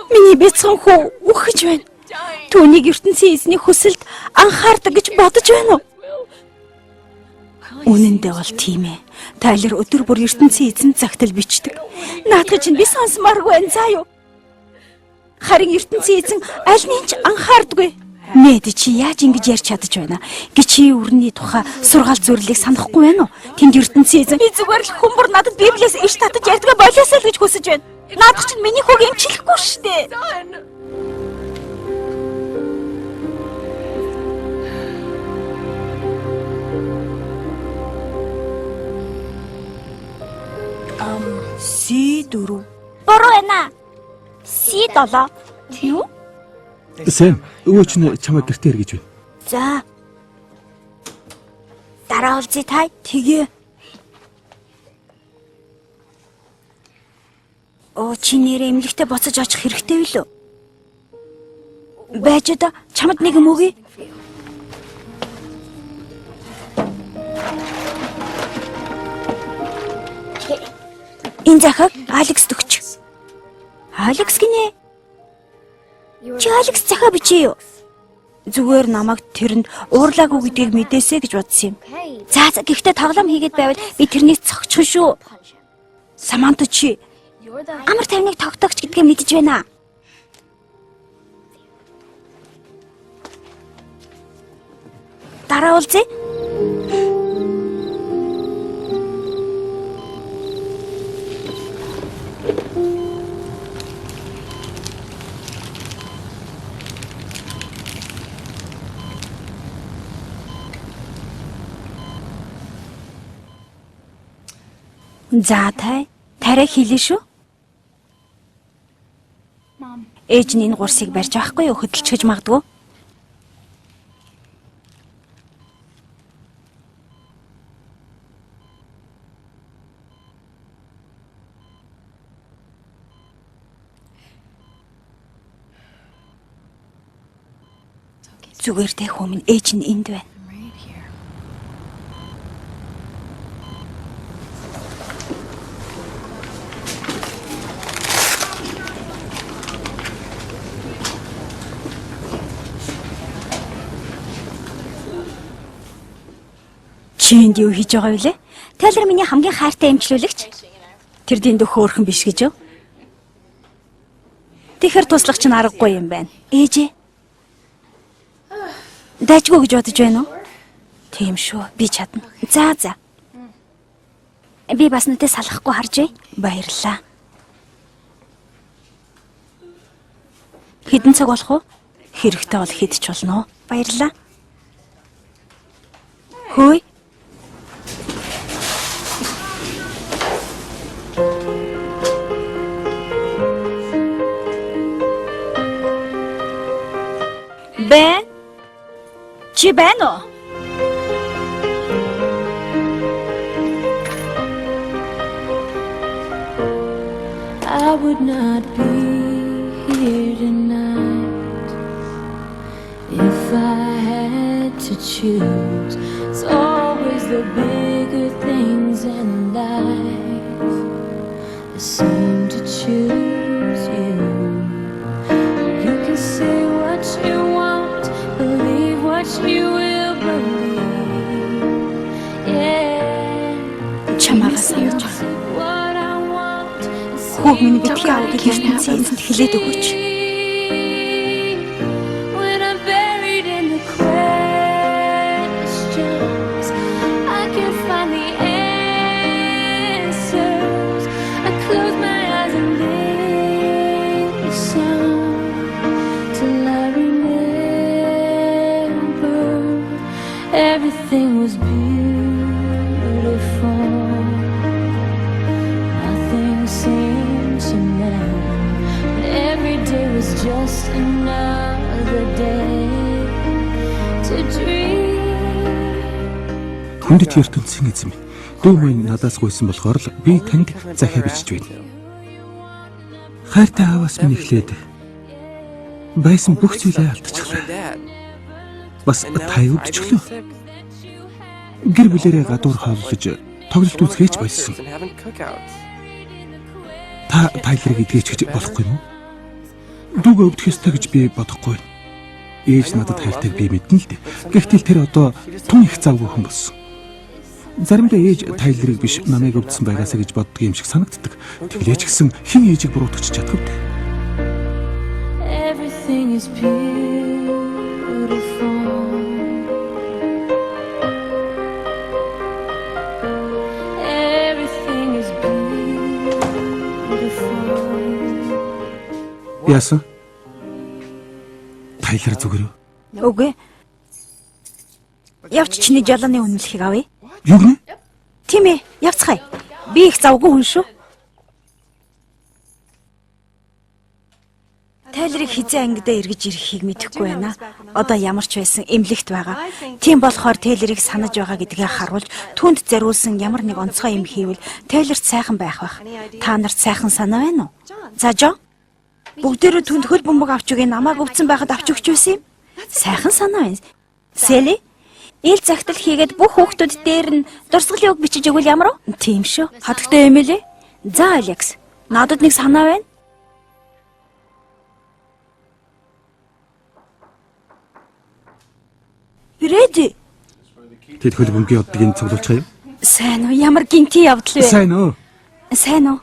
Миний бяцхан хүү үхэж байна. Түүнийг ертөнцийн эзний хүсэлд анхаардаг гэж бодож байна уу? Үнэн дээр бол тийм ээ. Тайлер өдөр бүр ертөнцийн эзэн загтал бичдэг. Наадах чинь би сонсмааргүй байна заа юу. Харин ертөнцийн эзэн аль нь ч анхаардаггүй. Мэд чи яаж ингэж ярьж чадаж байна? Гичи өрний тухай сургаал зүрлийг санахгүй байна уу? Тэнд ертөнцийн эзэн би зүгээр л хүмүүр надад Библиэс иш татаж ярьдаг болоосоо л гэж хүсэж байна. Наадах чинь миний хүүг эмчлэхгүй шүү дээ. C4. Буруу байна. C7. Юу? Сэм, өвөөч нь чамайг гэртээ иргэж байна. За. Дараа уулзъя тай. Тэгээ. Чи нэрээ эмнэлэгтээ буцаж очих хэрэгтэй билүү? Байж одоо чамд нэг юм өгье. Энэ захаг Алекс төгч. Алекс гинэ. Чи Алекс захаа бичээ юу? Зүгээр намайг тэрэнд уурлаагүй гэдгийг мэдээсэй гэж бодсон юм. За гэхдээ тоглоом хийгээд байвал би тэрнийг цогцох шүү. Саманта чи амар тайвныг тогтоогч гэдгээ мэдэж байна. Дараа уулзъя. За тарай хийлээ шүү. Ээж нь энэ гурсыг барьж авахгүй юу? Хөдөлчихөж магадгүй. Зүгээр дээ хүмүүс ээж нь энд байна. Чи энд юу хийж байгаа вэ? Тайлер миний хамгийн хайртай эмчлүүлэгч. Тэр дэндүү хөөрхөн биш гэж юу? Тэгэхэр туслах чинь аргагүй юм байна. Ээжээ. Дайчгүй гэж бодож байна уу? Тийм шүү. Би чадна. За. Би бас нүдээ салахгүй харжээ. Баярлалаа. Хэдэн цаг болох вэ? Хэрэгтэй бол хэд ч болно. Баярлалаа. Хөөе. Бэн? Чи байна уу? I would not be here tonight if I had to choose. It's always the bigger things in life that seem to choose you. You can say what you want, believe what you will believe. Yeah. Чамайг санаж байна. Хүүг минь битгий авах гэж ертөнцийн эзэнд хэлээд өгөөч. When I'm buried in the questions, I can find the answers. I close my eyes and listen. was beautiful. Nothing seemed to matter. Every day was just another day to dream. Хүндэт ертөнцийн эзэм. Дүү минь надаас гуйсан болохоор л би танд захиа бичиж байна. Хайртай ааваас минь эхлээд байсан бүх зүйлээ алдчихлаа. Бас та өвдчихлөө. Гэр бүлэрээ гадуур хооллож тоглолт үзгээж байсан. Та Тайлерыг идгээж гэж болохгүй юу? Дүүг өвдөх ёстой гэж би бодохгүй. Ээж надад хайртайг би мэднэ л дээ. Гэхдээ тэр одоо тун их завгүй хүн болсон. Заримдаа ээж Тайлерыг биш намайг өвдсөн байгаасаа гэж боддог юм шиг санагддаг. Тэглээч гэсэн хэн ээжийг буруутгах чадахгүй дээ. Everything is beautiful. Everything is beautiful. Яасан? Тайлер зүгээр үү? Үгүй. Явч чиний жолооны үнэлэхийг авъя. Юу гэнэ? Тийм ээ, явцгаая. Би их завгүй хүн шүү. Тайлерыг хизээ ангидаа эргэж ирэхийг мэдэхгүй байна. Одоо ямар ч байсан эмнэлэгт байгаа. Тийм болохоор Тайлерыг санаж байгаа гэдгээ харуулж түнд зариулсан ямар нэг онцгой юм хийвэл Тайлерт сайхан байх бах. Та нарт сайхан санаа байна уу? За Жон. Бүгдээрээ түнд хөл бөмбөг авч өгье, намайг өвдсөн байхад авч өгч байсан юм. Сайхан санаа байна. Селли, ил загтал хийгээд бүх хүүхдүүд дээр нь дурсгалын үг бичиж өгвөл ямар вэ? Тийм шүү. Хатагтай юм элэ? За Алекс, надад нэг санаа байна. Брэди. Тэд хөл бөмбөгийн оддгийг цуглуулчихъя. Сайн уу? Ямар гинти явдал вэ? Сайн уу? Сайн уу?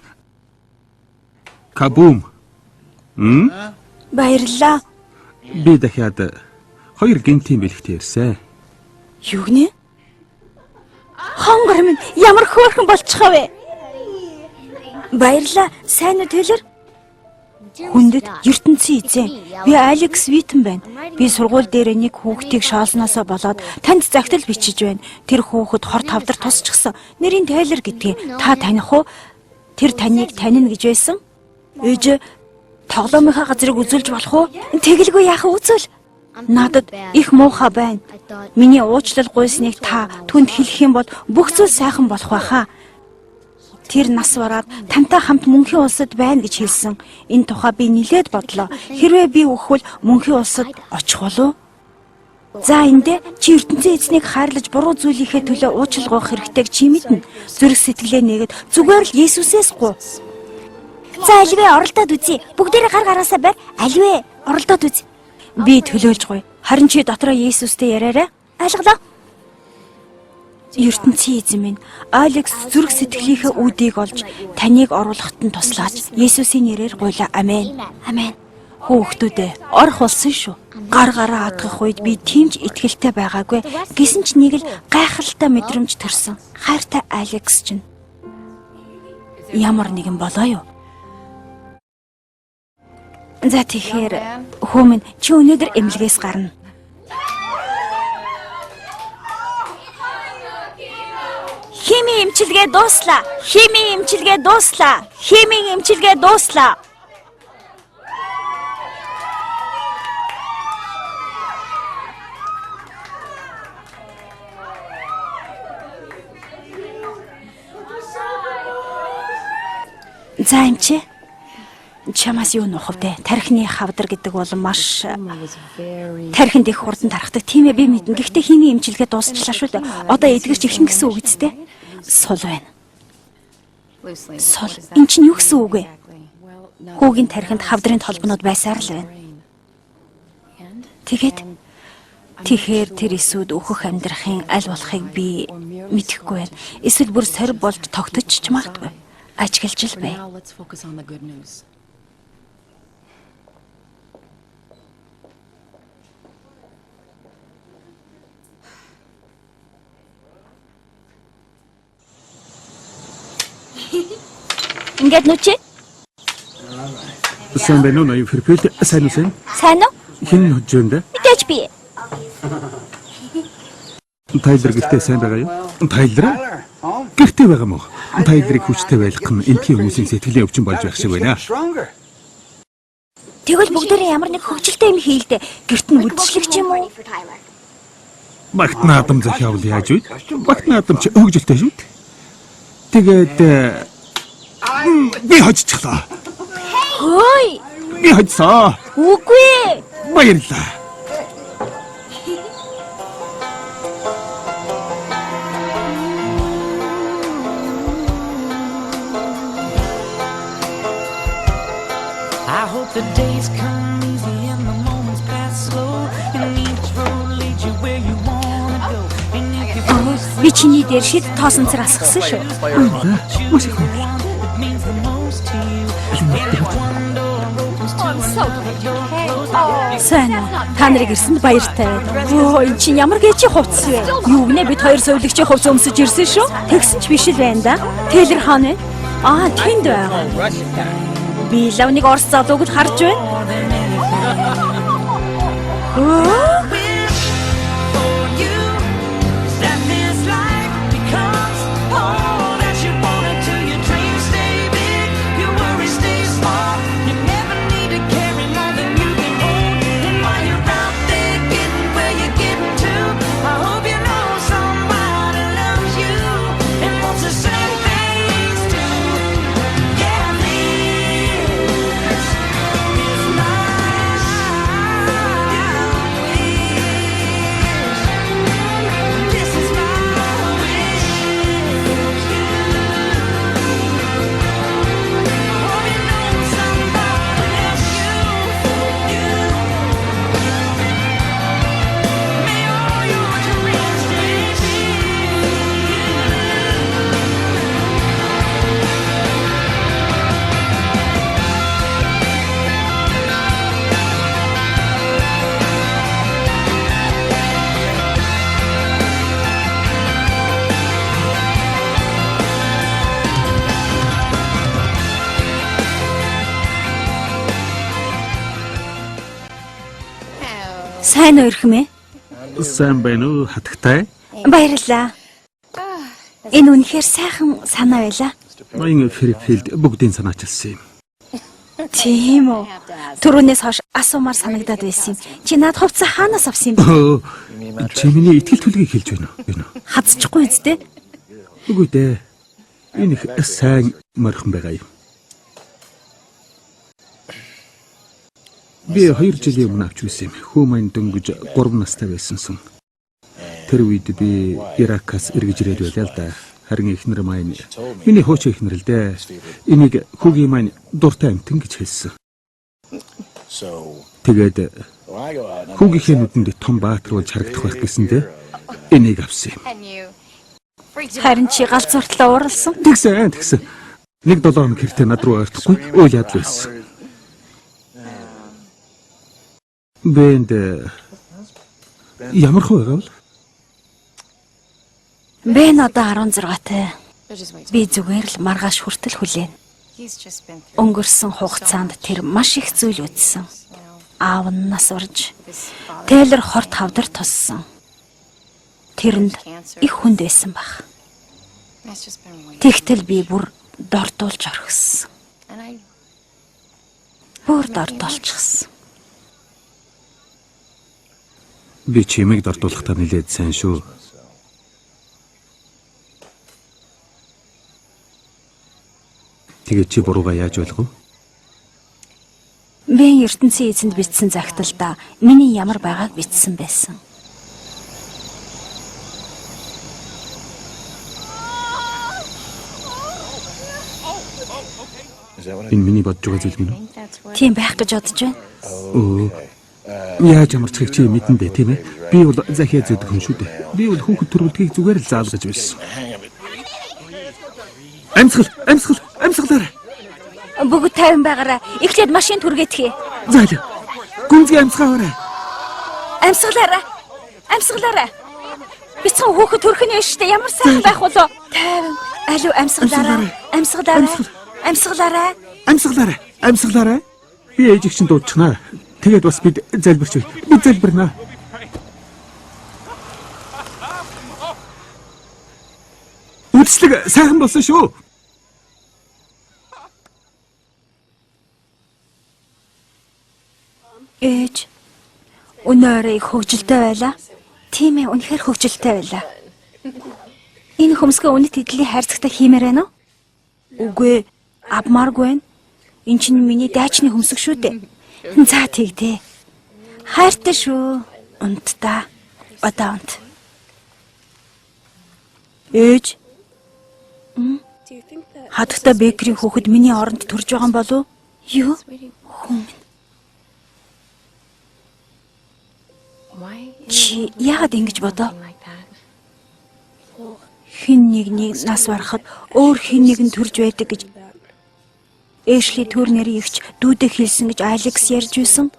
Кабум. Баярлалаа. Би дахиад 2 гинтийн бэлэгт ярьсан. Юу гэнэ? Хонгор минь ямар хөөрхөн болчихоо вэ? Баярлалаа. Сайн уу Тайлер? Хүндэт ертөнцийн эзэн. Би Алекс Витэн байна. Би сургууль дээр нэг хүүхдийг шоолсноосоо болоод танд загтал бичиж байна. Тэр хүүхэд хор тавдар тусчихсан. Нэрийн Тайлер гэдгийг та таних уу? Тэр таныг танина гэж байсан? Ээж тоглоомынхаа газрыг үзүүлж болох уу? Тэгэлгүй яах үзүүл. Надад их муухай байна. Миний уучлал гуйсныг та түнд хэлэх юм бол бүх зүйл сайхан болох байхаа. Тэр нас бараад тантай хамт мөнхийн улсад байна гэж хэлсэн. Энэ тухай би нилээд бодлоо. Хэрвээ би өгөхвөл мөнхийн улсад очих болов. За эндэ чи ертөнцийн эзнийг хайрлаж буруу зүйлийнхээ төлөө уучлал гуйх хэрэгтэйг чи мэднэ. Зүрх сэтгэлээ нээгээд зүгээр л Есүсээс гуй. За альвэ оролдоод үзье. Бүгдээрээ гар гараасаа барь. Альвэ оролдоод үзье. Би төлөөлж гуй. Харин чи дотроо Есүстэй яриарай. Ойлголоо. ертөнцийн эзэн минь Алекс зүрх сэтгэлийнхээ үүдийг олж таныг оруулахад нь туслаач. Есүсийн нэрээр гуйла. Амен. Амен. Хүүхдүүдээ орох болсон шүү. Гар гараа хатгах үед би тиймж итгэлтэй байгаагүй. Гэсэн ч нэг л гайхалтай мэдрэмж төрсөн. Хайртай Алекс чинь ямар нэгэн болоо юу? За тэгэхээр хөөмн чи өнөөдөр эмнэлгээс гарна. Химийн эмчилгээ дууслаа. Химийн эмчилгээ дууслаа. Химийн эмчилгээ дууслаа. За эмчээ. Чамаас юу нөх вэ? Тархины хавдар гэдэг бол маш тархинд их хурдан тархдаг. Тийм ээ би мэднэ. Гэхдээ химийн эмчилгээ дуусчлаа шүү дээ. Одоо эдгэрч эхлэн гэсэн үг үсттэй. Сул байна. Сул. Энд чинь юу гэсэн үг вэ? Хүүгийн тархинд хавдрын толбонууд байсаар л байна. Тэгэхээр тэр эсүүд өөхөх амьдрахын аль болохыг би мэдэхгүй байна. Эсвэл бүр сорь болж тогтож ч магадгүй. Ажиглаж л бай. Ингээд нүчи? Сайн байна уу ноён фэрфэл? Сайн уу сайн? Сайн уу? Хин хөжөөндө? Мэдээж би. Тайлер гэртээ сайн байгаа юу? Тайлер? Гэртээ байгаа мó? Тайлерыг хүчтэй байлгах нь энтхийн хүмүүсийн сэтгэлийн өвчин болж байх шиг байна. Тэгвэл бүгдээрээ ямар нэг хөвгчлөлтэй юм хийлдэ. Гэрт нь үдшилэг ч юм уу? Багт наадам захиавал яаж вэ? Багт наадам ч хөвгөлтэй шүү дээ. Тэгээд би хожчихлоо. Хөөй! Би хожсоо. Үгүй. Баярлаа. I hope the days come easy and the moments pass slow, and each road leads you where you wanna go. And if you Би чиний дээр шид тоосон цар асгасан шүү. Маш их баярлалаа. it means the most to you. And if one door opens to another, you're close. Сайн уу? Та нарыг ирсэнд баяртай. Өө, энэ чинь ямар гэчи хувцс вэ? Юу гэнэ бид хоёр сувилагчийн хувцс өмсөж ирсэн шүү. Тэгсэн ч биш л байна да. Тейлер хаана вэ? Аа, тэнд байгаа. Би лавныг Орос залууг л харж байна. Өө, For you, that this life becomes all that you wanted to. Your dreams stay big, your worries stay small. You never need to carry more than you can hold. And while you're out there getting where you're getting to, I hope you know somebody loves you and wants the same things too. Yeah, this is my wish. This is my wish. Hope you know somebody loves you. May all your dreams stay big. сайн уу ирхмэ? Сайн байна уу хатагтай? Баярлалаа. Энэ үнэхээр сайхан санаа байлаа. Ноён Фэрфилд бүгдийн санаачилсан юм. Тийм үү. Түрүүнээс хойш асуумаар санагдаад байсан юм. Чи над хувцас хаанаас авсан юм бэ? Чи миний итгэл түлгийг хэлж байна уу? Хацчихгүй үстэй. Үгүй дээ. Энэ их сайн морхон байгаа юм. Би 2 жилийн өмнө авч үзсэн юм. Хүү маань дөнгөж 3 настай байсан сон. Тэр үед би Иракаас эргэж ирээд байлаа л да. Харин эхнэр маань миний хуучин эхнэр л дээ. Энийг хүүгийн маань дуртай амтэн гэж хэлсэн. Тэгээд хүүгийнхээ нүдэнд том баатар болж харагдах байх гэсэндээ энийг авсан юм. Харин чи галзууртлаа уралсан. Тэгсэн. 1-7 хоног хэртээ над руу ойртохгүй үйл ядал байсан. Бэнд ямар хөө байгаав? Бэн одоо 16-тай. Би зүгээр л маргааш хүртэл хүлээн. Өнгөрсөн хугацаанд тэр маш их зүйл үзсэн. Аав нь нас урж, Тейлер хорт хавдар туссан. Тэрэнд их хүнд байсан баг. Тэгтэл би бүр дордуулж орхисон. Бүр дордуулчихсан. Би чимийг дордуулахтаа нэлээд сайн шүү. Тэгээд чи буруугаа яаж ойлгов? Бэн ертөнцийн эзэнд бичсэн загталдаа миний ямар байгааг бичсэн байсан. Энэ миний бодж байгаа зүйл гинэ. Тийм байх гэж бодож байна. Оо. Яаж амарцгийг чи мэдэн дээ тийм ээ? Би бол захиа зэдэг хүн шүү дээ. Би бол хүүхэд төрөлтгийг зүгээр л заалгаж байсан. Амьсгалаарай. Бүгд тайван байгаарай. Эхлээд машин түргээтгэе. Заалаа. Гүнзгий амьсгаарай. Амьсгалаарай. Бицхан хүүхэд төрхний штэ ямар сайхан байх болоо. Тайван. Алуу Амьсгалаарай. Би ээжийг чинь дуудчихнаа. Тэгээд бас бид залбирч бай. Бид залбирнаа. Мөчлөг сайхан болсон шүү. Ээж. Өнөөрэй хөвгөлтэй байлаа. Тийм ээ, үнэхээр хөвгөлтэй байлаа. Энэ хөмсгөө үнэт эдлийн хайрцагтай хиймээр байна уу? Үгүй, авмааргүй байна. Энд чинь миний дайчны хөмсг шүү дээ. За тэгдэ. Хайртай шүү. Унтдаа. Одоо унт. Ээж. Хатагтай бэкерийн хүүхэд миний оронд төрж байгаа юм болов уу? Юу? Хүн. Чи яагаад ингэж бодоо? Хин нэгний нас барахад өөр хин нэгэн төрж байдаг гэж Эшли Турнерийн эгч дүүдэ хэлсэн гэж Алекс ярьж байсан.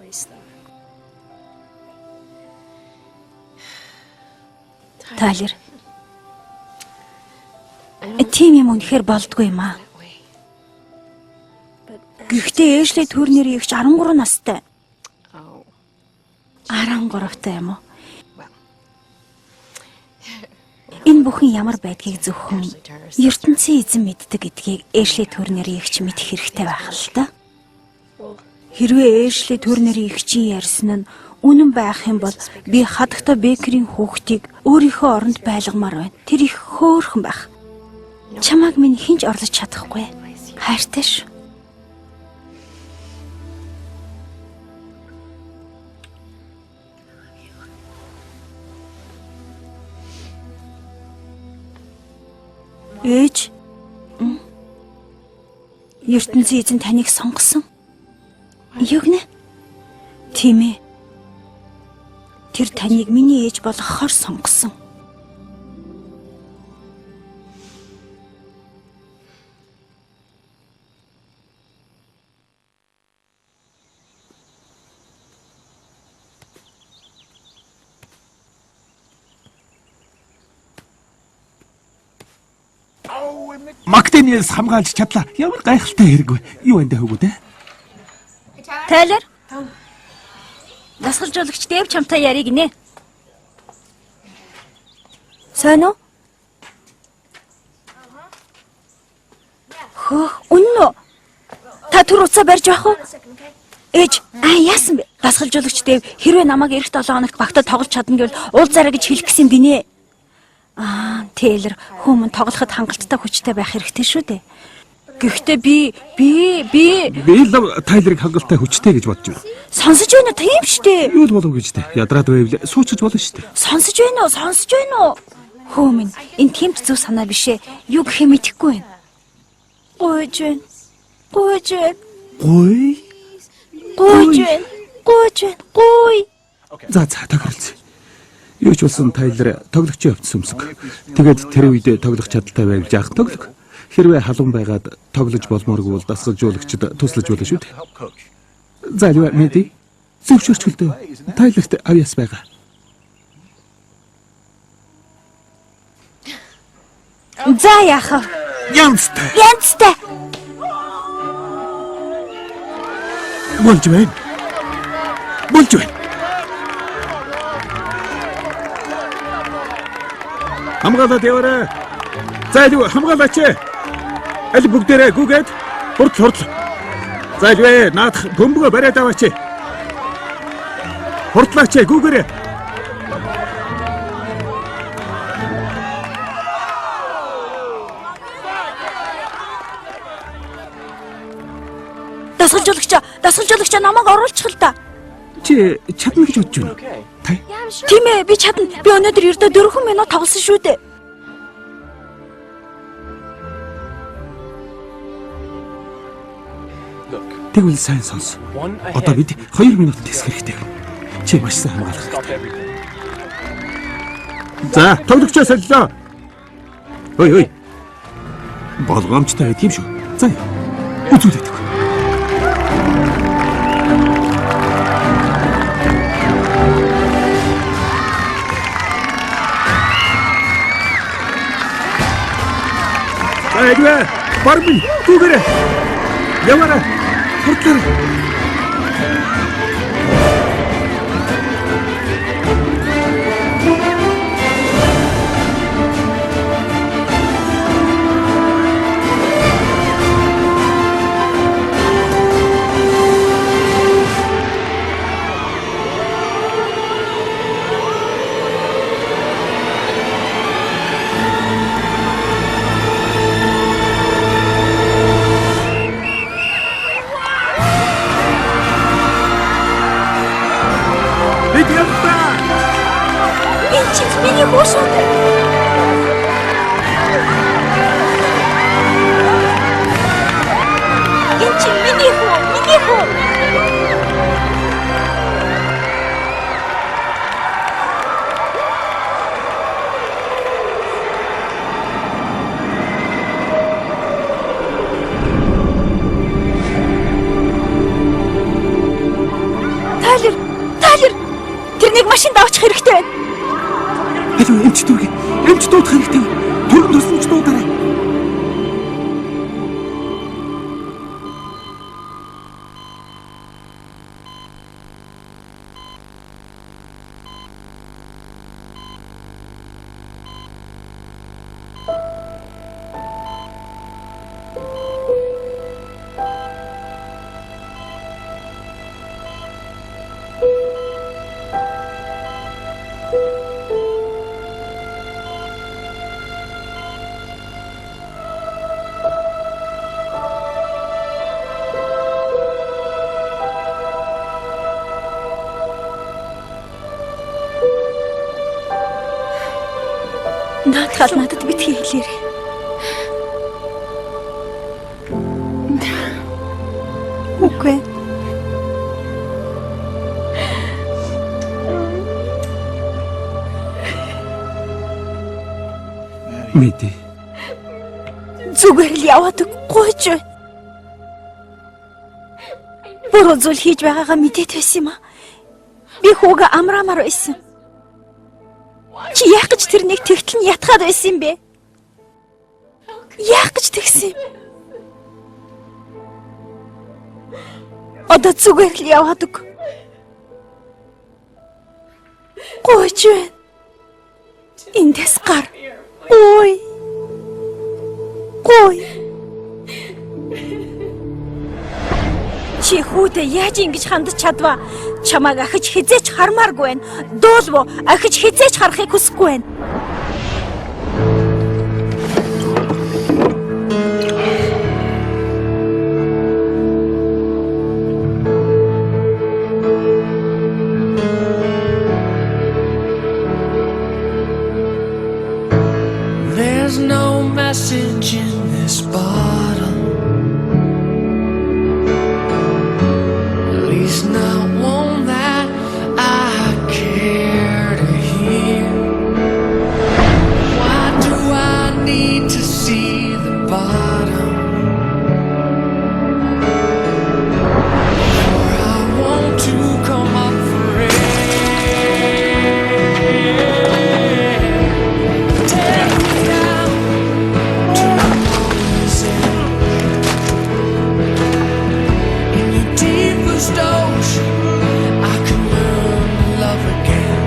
Тайлер. Тийм юм үнэхээр болдгүй юм аа. Гэхдээ Эшли Турнерийн эгч 13 настай. 13-тай юм уу? Энэ бүхэн ямар байдгийг зөвхөн ертөнцийн эзэн мэддэг гэдгийг Эшли Турнерийн эгч мэдэх хэрэгтэй байх л та. Хэрвээ Эшли Турнерийн эгчийн ярьсан нь үнэн байх юм бол би хатагтай бэкерийн хүүхдийг өөрийнхөө оронд байлгамаар байна. Тэр их хөөрхөн байх. Чамайг минь хинж орлож чадахгүй. Хайртай шүү. Ээж. ертөнцийн эзэн таныг сонгосон. Юу гэнэ? Тийм ээ. Тэр таныг миний ээж болгохоор сонгосон. Мактениэлс хамгаалж чадлаа. Ямар гайхалтай хэрэг вэ? Юу энэ хөвгүүд ээ? Тайлер. Дасгалжуулагч Дэв чамтай яриг нэ. Сайн уу? Хөө, үнэн үү? Та түр уцаа барьж байх уу? Ээж, яасан бэ? Дасгалжуулагч Дэв хэрвээ намайг эх 7 хоногт багтаа тоглож чадна гэвэл уулзаарай гэж хэлэх гэсэн гинэ. Тейлер, хүмүүс тоглоход хангалттай хүчтэй байх хэрэгтэй шүү дээ. Гэхдээ би л Тайлерыг хангалттай хүчтэй гэж бодож байна. Сонсож байна уу? Тийм шүү дээ. Юу л болов гэж дээ. Ядраад байвал суучиж болно шүү дээ. Сонсож байна уу? Хүмүүс энэ тийм зөв санаа биш ээ. Юу гэх юм мэдэхгүй байна. Гойж байна. За тохиролцсон. Юу ч болсон Тайлер тоглогчийн хувьд сүмсэг. Тэгээд тэр үед тоглох чадaltaй байвал яах тоглог. Хэрвээ халуун байгаад тоглож болмооргүй бол дасгалжуулагчид туслаж болно шүү дээ. За юу мэдээ? Зөвшөөрч хөлдөө. Тайлерт авьяас байгаа. За яах вэ? Янзтай. Болж байна. Хамгаалаад яваарай. За юу хамгаалаач. Аль бүгдээрээ гүгээд хурд. За юу наадах бөмбөгөө бариад аваач. Хурдлаач гүгээрээ. Дасгалжуулагч намайг оруулчих л да. Чи чадна гэж бодож байна. Тай. Тийм ээ, би чадна. Би өнөөдөр ердөө 4 минут тоглосон шүү дээ. Тэгвэл сайн сонс. Одоо бид 2 минут тэсэх хэрэгтэй. Чи маш сайн хамгаалах. За, тоглогчоо солилоо. Ой. Болгоомжтой байт юм шүү. За, үзүүлээд. Айдвэ, барбин, гүгэрэ. Яваарай. Хурдлаа. хэрэгтэй байна. Алуу эмч дүүргээ. Эмч дуудах хэрэгтэй. Түргэн тусламж дуудаарай. Наадхал надад битгий хэлээрэй. Үгүй. Мэдээ. Зүгээр л яваад гойж байна. Буруу зүйл хийж байгаагаа мэдээд байсан юм аа. Би хүүгээ амраамаар байсан. Чи яах гэж тэрнийг тэгтэл нь ятгаад байсан юм бэ? Яах гэж тэгсэн юм? Одоо зүгээр л яваад өг. Гойж байна. Эндээс гар. Ой. Гой. Чи хүүтэй яаж ингэж хандж чадваа? Чамайг ахиж хизээч хармааргүй байна. Дуулвоо ахиж хизээч харахыг хүсэхгүй байна. There's no message in this bottle, at least not one that I care to hear. Why do I need to see the bottom? For I want to come up for air. Take me down to the water's edge. In your deepest ocean, I can learn to love again.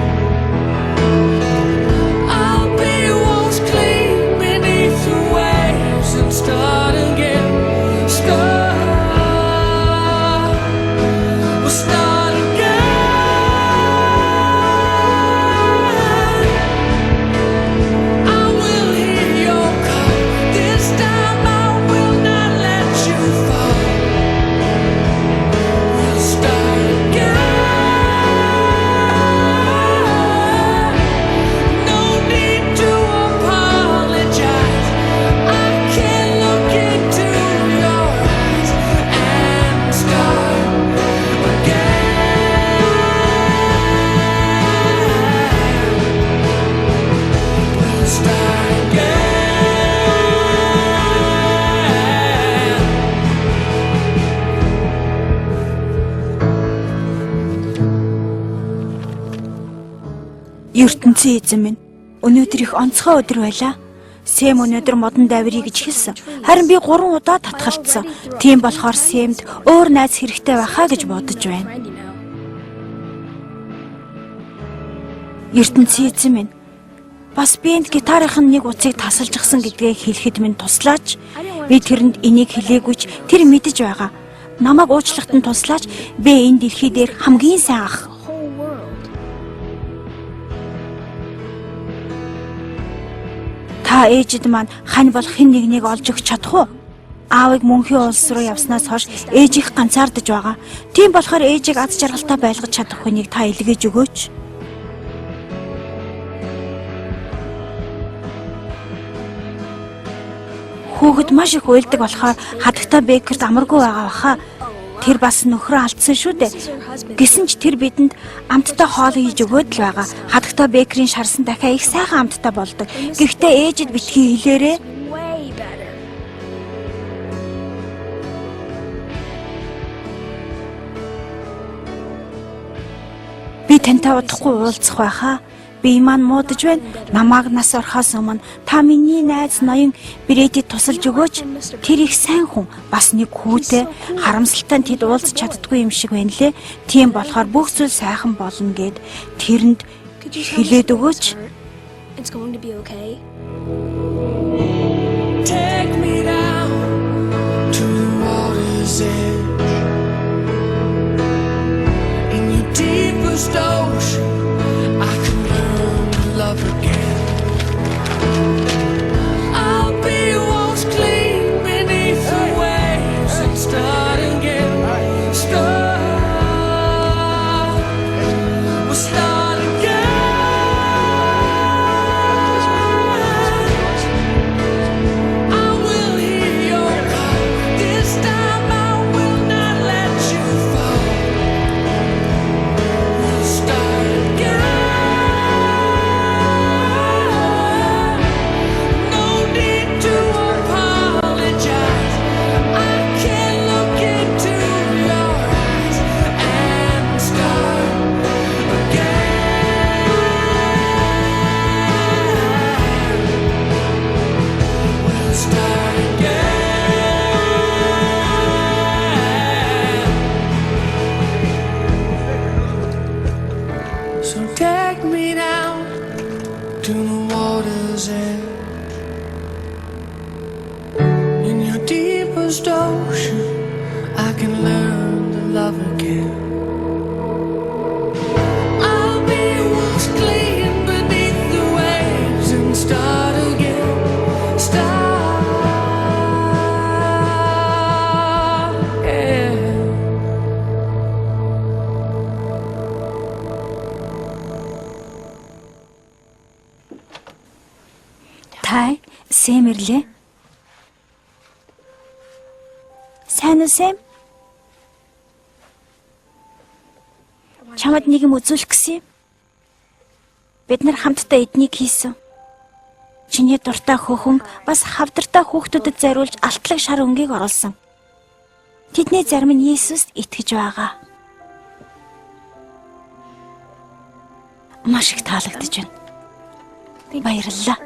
I'll be washed clean beneath the waves and start again. We'll start again. I will hear your call. This time I will not let you fall. We'll start again. No need to apologize. I can look into your eyes and start again. We'll start again. ертөнцийн эзэн минь, өнөөдөр их онцгой өдөр байлаа. Сэм өнөөдөр модон давирий гэж хэлсэн. Харин би 3 удаа татгалцсан. Тийм болохоор Сэмд өөр найз хэрэгтэй байхаа гэж бодож байна. ертөнцийн эзэн минь, бас би энд гитарын нэг утсыг тасалжчихсан гэдгээ хэлэхэд минь туслаач. Би тэрэнд энийг хэлээгүйч тэр мэдэж байгаа. Намайг уучлахад нь туслаач. Би энэ дэлхий дээр хамгийн сайн ах. Та ээжид маань хань болох хэн нэгнийг олж өгч чадах уу? Аавыг мөнхийн улс руу явснаас хойш ээж их ганцаардж байгаа. Тийм болохоор ээжийг аз жаргалтай байлгаж чадах хүнийг та илгээж өгөөч. Хүүхэд маш их уйлдаг болохоор хатагтай Беккерт амаргүй байгаа баха. Тэр бас нөхрөө алдсан шүү дээ. Гэсэн ч тэр бидэнд амттай хоол хийж өгөөд л байгаа. Хатагтай Беккерийн шарсан дахиа их сайхан амттай болдог. Гэхдээ ээжид битгий хэлээрээ. Би тантай удахгүй уулзах байхаа. Би маань муудаж байна. Намааг нас орохоос өмнө та миний найз ноён Брэдэд тусалж өгөөч. Тэр их сайн хүн. Бас нэг хүүтэй. Харамсалтай тэд уулзах чаддгүй юм шиг байна лээ. Тийм болохоор бүх зүйл сайхан болно гэд тэрэнд хэлээд өгөөч. It's going to be okay. Take me down to the water's edge. In your deepest ocean, I can learn to love again. I'll be washed clean beneath the waves and start again. We'll start again. I will hear your call. This time I will not let you fall. We'll start again. No need to apologize. I can look into your eyes and start again. We'll start again. So take me down to the water's edge. In your deepest ocean, I can learn to love again. I'll be washed clean beneath the waves and start again. Start again. Тай, Сэм ирлээ. Сайн уу, Сэм? Чамд нэг юм үзүүлэх гэсэн юм. Бид нар хамтдаа эднийг хийсэн. Чиний дуртай хөхөн бас хавдартай хүүхдүүдэд зориулж алтлаг шар өнгийг оруулсан. Тэдний зарим нь Иесуст итгэж байгаа. Маш их таалагдж байна. Баярлалаа.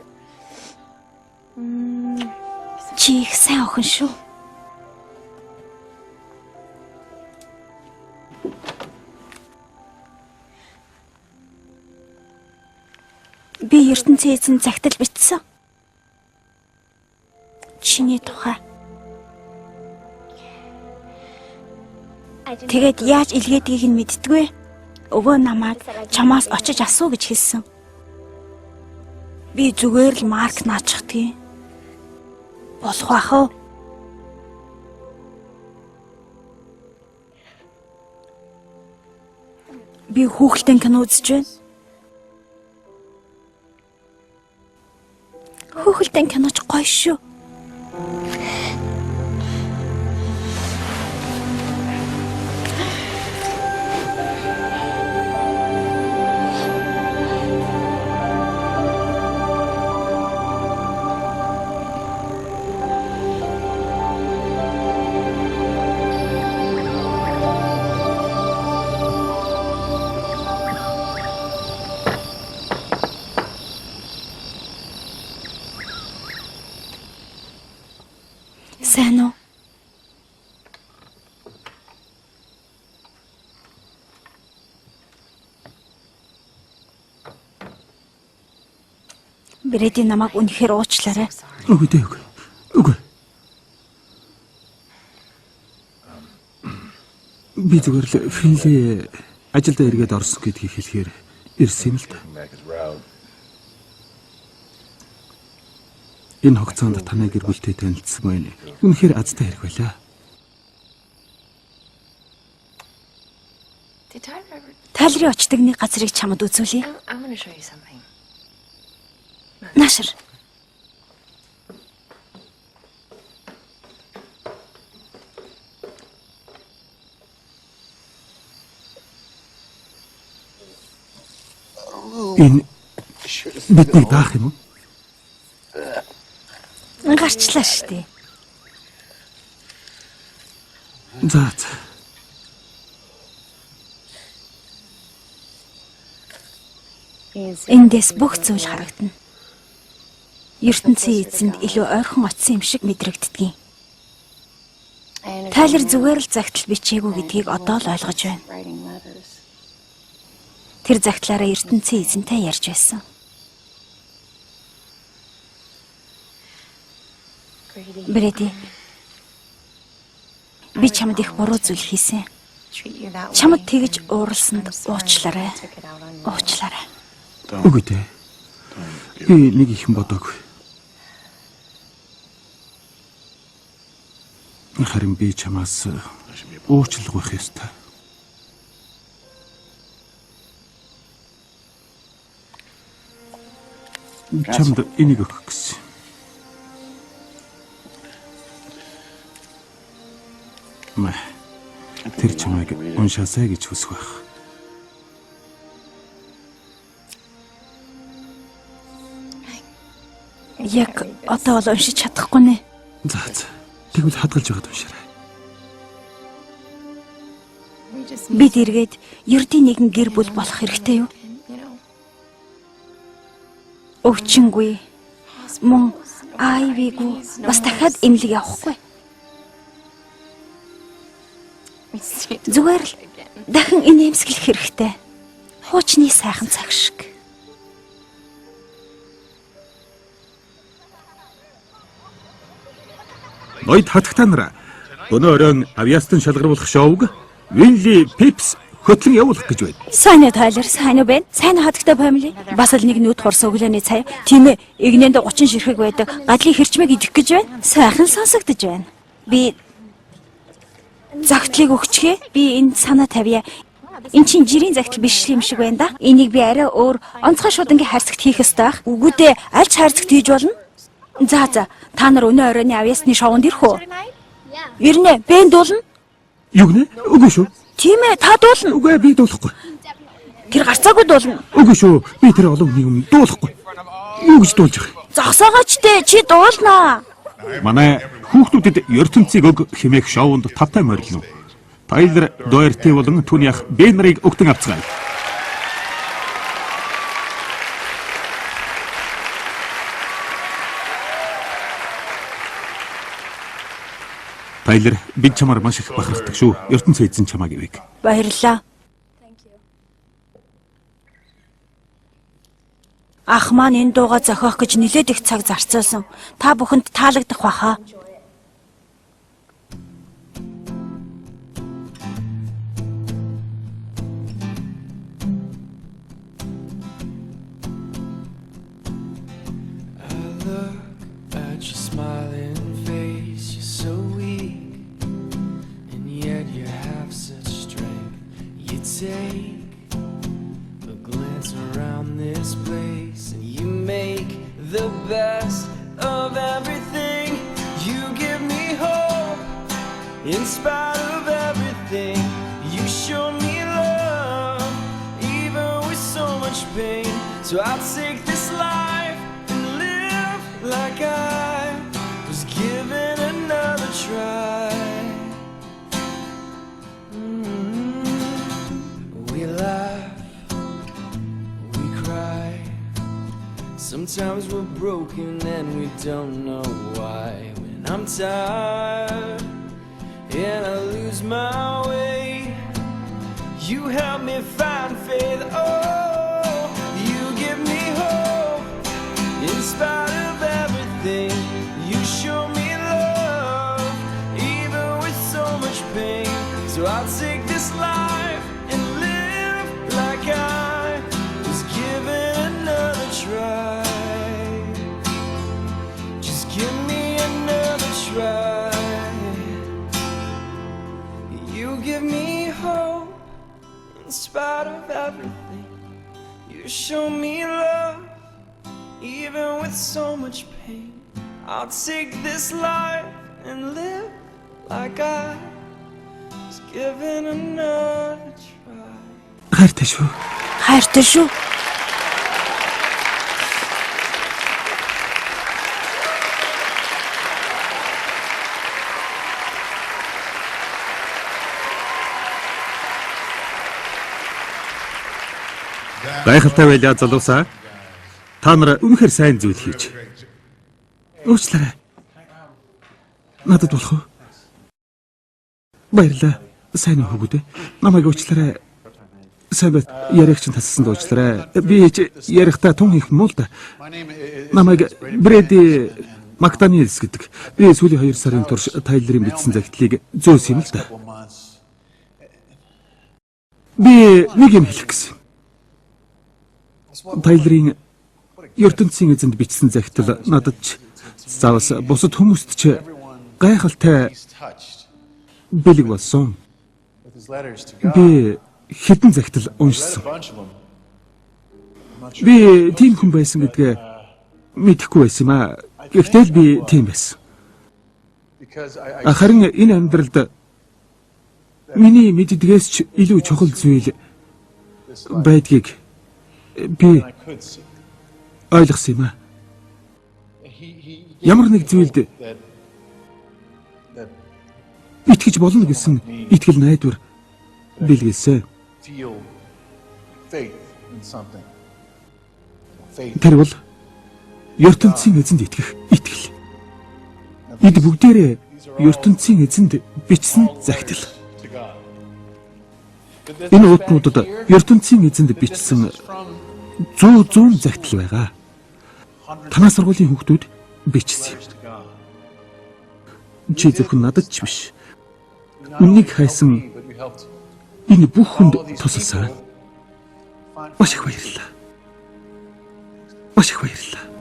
Чи их сайн охин шүү. Би ертөнцийн эзэн загтал бичсэн. Чиний тухай. Тэгээд яаж илгээдгийг нь мэддэггүй. Өвөө намайг чамаас очиж асуу гэж хэлсэн. Би зүгээр л Марк наачихдгийг. Болох байх уу? Би хүүхэлдэйн кино үзэж байна. Хүүхэлдэйн киноч гоё шүү. Сайн уу? Брэди намайг үнэхээр уучлаарай. Үгүй дээ, үгүй. Үгүй. Би зүгээр л Финли ажилдаа эргээд орсон гэдгийг хэлэхээр ирсэн юм л да. Энэ хугацаанд танай гэр бүлтэй танилцсан байна. Үнэхээр азтай хэрэг байлаа. Тайлрын очдогны газрыг чамд үзүүлье. I'm going to show you something. Наашир. Энэ бидний даах юм уу? Гарчлаа штэ. За. Эндээс бүх зүйл харагдана. ертөнцийн эзэнд илүү ойрхон очсон юм шиг мэдрэгддэг. Тайлер зүгээр л загтал бичээгүй гэдгийг одоо л ойлгож байна. Тэр загтлаараа ертөнцийн эзэнтэй ярьж байсан. Брэди, би чамд их буруу зүйл хийсэн. Чамд тэгж ууралсанд уучлаарай. Уучлаарай. Үгүй дээ. Би нэг их юм бодоогүй. Харин би чамаас уучлал гуйх ёстой. Чамд энийг өгөх гэсэн. Мэ. Тэр чамайг уншаасай гэж хүсэх байх. Яг одоо бол уншиж чадахгүй нэ. За. Тэгвэл хадгалж байгаад уншаарай. Бид эргээд ердийн нэгэн гэр бүл болох хэрэгтэй юу? Өвчнгүй. Мөн айвигүй бас дахиад эмнэлэг явахгүй. Зүгээр л дахин инээмсэглэх хэрэгтэй. Хуучны сайхан цаг шиг. Ноёд хатагтай нараа өнөө оройн авиастан шалгаруулах шоуг Винли Пипс хөтлөн явуулах гэж байна. Сайн уу Тайлер, сайн уу байна? Сайн уу хатагтай family? Бас л нэг нүд хурсан өглөөний цай. Тийм ээ, игнэнд 30 ширхэг байдаг. Гадлын хэрчмэг идэх гэж байна. Сайхан сонсогдож байна. Би загтлыг өгчгээ. Би энд санаа тавья. Энд чинь жирийн загтал биш юм шиг байна да. Энийг би арай өөр онцгой шуудангийн харьцагт хийх ёстой байх. Үгүй дээ, аль ч харьцагт хийж болно. За, та нар өнөө оройны авьяасны шоунд ирэх үү? Ирнэ, бэнд дуулна. Юу гэнэ? Үгүй шүү. Тийм ээ, та дуулна. Үгүй би дуулахгүй. Тэр гарцаагүй дуулна. Үгүй шүү. Би тэр олон нийгэм дуулахгүй. Юу гэж дуулж байгаа юм? Зогсоогооч дээ, чи дуулнаа. Манай хүүхдүүдэд ертөнцийг өг хэмээх шоунд тавтай морилно. Тайлер Дуэрти болон түүний ах Бенрийг өгтөн авцгаая. Тайлер, бид чамаар маш их бахархдаг шүү. ертөнцийн эзэн чамаа гэвэг. Баярлалаа. Ах маань энэ дууга зохиох гэж нэлээд их цаг зарцуулсан. Та бүхэнд таалагдах баха. Take a glance around this place and you make the best of everything. You give me hope in spite of everything. You show me love even with so much pain. So I'll take this life and live like I was given another try. We laugh, we cry. Sometimes we're broken and we don't know why. When I'm tired and I lose my way, you help me find faith. Oh, you give me hope in spite of everything. You show me love even with so much pain. So I'll take this life like I was given another try. Just give me another try. You give me hope in spite of everything. You show me love even with so much pain. I'll take this life and live like I was given another try. Хайртай шүү. Хайртай шүү. Гайхалтай байлаа залуусаа. Та нар үнэхээр сайн зүйл хийж. Уучлаарай. Надад болох уу? Баярлалаа. Сайн хөгөөд. Намайг уучлаарай. Сайн бат ярих чинь тассан уучлаарай. Би ярихтаа тун их муу л да. Намайг Брэди Мактаниэлс гэдэг. Би сүүлийн 2 сарын турш Тайлерийн бичсэн загтлыг зөөс юм л да. Би нэг юм хэлэх гэсэн. Тайлерийн ертөнцийн эзэнд бичсэн загтал надад ч заавал бусад хүмүүст ч гайхалтай бэлэг болсон. Би хэдэн загтал уншсан. Би тийм хүн байсан гэдгээ мэдэхгүй байсан юм аа. Гэхдээ л би тийм байсан. Харин энэ амьдралд миний мэддгээс ч илүү чухал зүйл байдгийг би ойлгосон юм аа. Ямар нэг зүйлд итгэж болно гэсэн итгэл найдвар бэлгэлсэн. Тэр бол ертөнцийн эзэнд итгэх итгэл. Эд бүгдээрээ ертөнцийн эзэнд бичсэн загтал. Энэ утнуудад ертөнцийн эзэнд бичсэн 100 загтал байгаа. Танаа сургуулийн хүүхдүүд бичсэн. Чи зөвхөн надад ч биш. Үннийг хайсан энэ бүх хүнд тусалсан. Маш их баярлалаа. Маш их баярлалаа.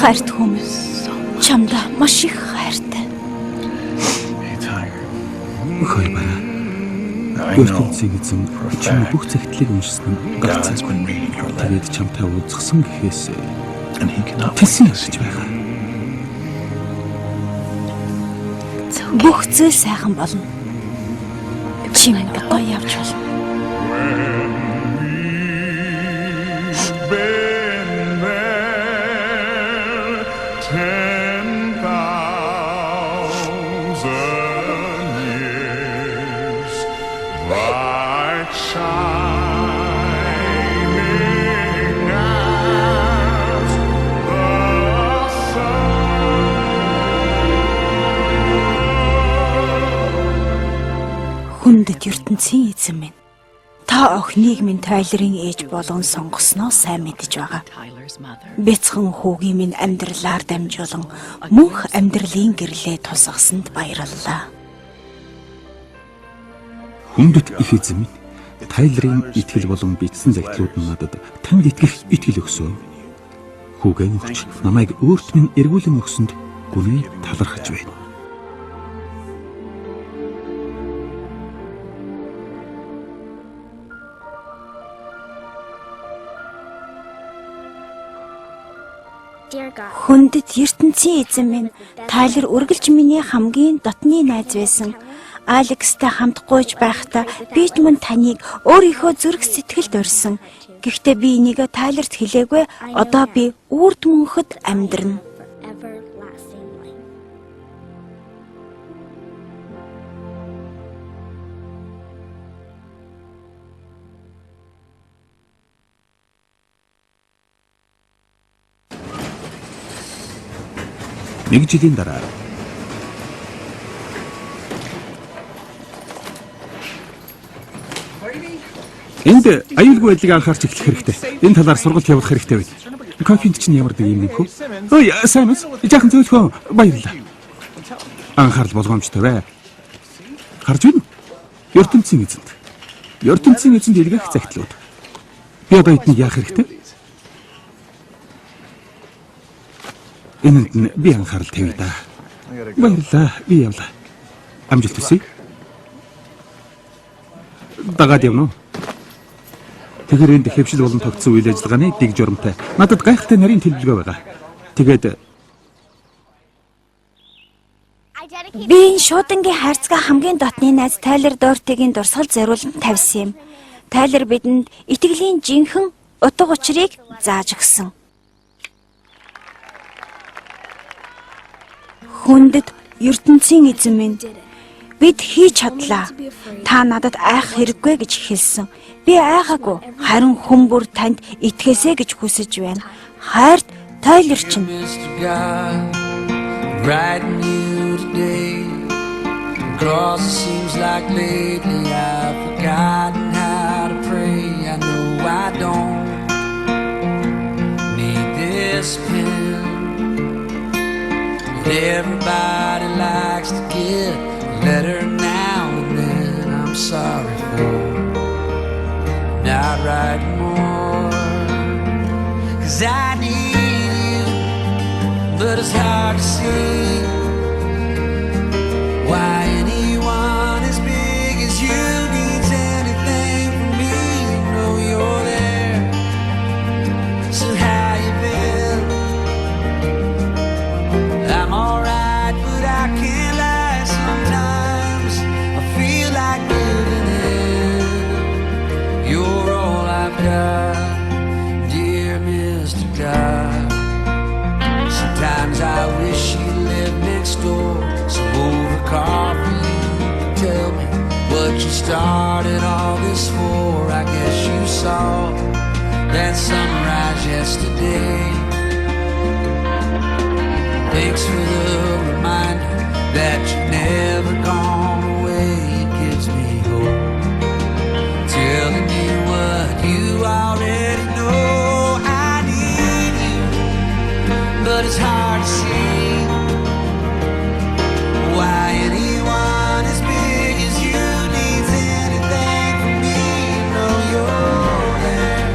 Хайрт хүмүүс чамда маш их хайртай. Хөөе бараа. Ертөнцийн эзэн чиний бүх загтлыг уншсан нь ганцааргүй. Тэгээд чамтай уулзсан гэхээс тэсэн гэж байгаа. Бүх зүйл сайхан болно. Чи минь одоо явж болно. Хүндэт ертөнцийн эзэн минь. Та охиныг минь Тайлерийн ээж болгон сонгосноо сайн мэдэж байгаа. Бяцхан хүүгийн минь амьдралаар дамжуулан мөнх амьдралын гэрлээ тусгасанд баярлалаа. Хүндэт их эзэн минь. Тайлерийн итгэл болон бичсэн загтлууд нь надад танд итгэх итгэл өгсөө. Хүүгээ өгч намайг өөрт минь эргүүлэн өгсөнд гүний талархаж байна. Хүндэт ертөнцийн эзэн минь Тайлер үргэлж миний хамгийн дотны найз байсан. Алекстай хамт гуйж байхдаа би ч мөн таныг өөрийнхөө зүрх сэтгэлд орсон. Гэхдээ би энийг Тайлерт хэлээгүй. Одоо би үрд мөнхөд амьдрна. Нэг жилийн дараа энд аюулгүй байдлыг анхаарч эхлэх хэрэгтэй. Энэ талаар сургалт явуулах хэрэгтэй байна. Кофенд чинь ямар дэг юм бэ хөө? Ой, сайн уу? Жаахан зөөлхөн баярлалаа. Анхаарал болгоомжтой бай. Харж байна уу? ертөнцийн эзэнд. ертөнцийн эзэнд илгээх загтлууд. Би одоо эднийг яах хэрэгтэй? Энэнд нь би анхаарал тавья да. Баярлалаа. Би явлаа. Амжилт хүсье. Дагаад явна уу? Тэгэхээр энд хэвшил болон тогтсон үйл ажиллагааны дэг журамтай надад гайхалтай нарийн төлөвлөгөө байгаа. Тэгээд Би энэ шуудангийн хайрцаг хамгийн дотны найз Тайлер Дортигийн дурсгал зориулан тавьсан юм. Тайлер бидэнд итгэлийн жинхэнэ утга учирыг зааж өгсөн. Хүндэт ертөнцийн эзэн минь бид хийж чадлаа. Та надад айх хэрэггүй гэж хэлсэн. Би айхаагүй. Харин хүмүүр танд итгэсэ гэж хүсэж байна. Хайрт Тайлер чинь. Mr. God, writing you today. Cause it seems like lately I've forgotten how to pray. I know I don't need this pen. But everybody likes to get a letter now and then. I'm sorry for not writing more. Cause I need you, but it's hard to see why anyone as big as you needs anything from me. You know you're there, so how you been? I'm alright, but I can't lie. Sometimes I feel like giving in. You're all I've got, dear Mr. God. Sometimes I wish you lived next door, so over coffee you could tell me what you started all this for. I guess you saw that sunrise yesterday. Thanks for the reminder that you've never gone away. It gives me hope, telling me what you already know. I need you, but it's hard to see why anyone as big as you needs anything from me. You know you're there,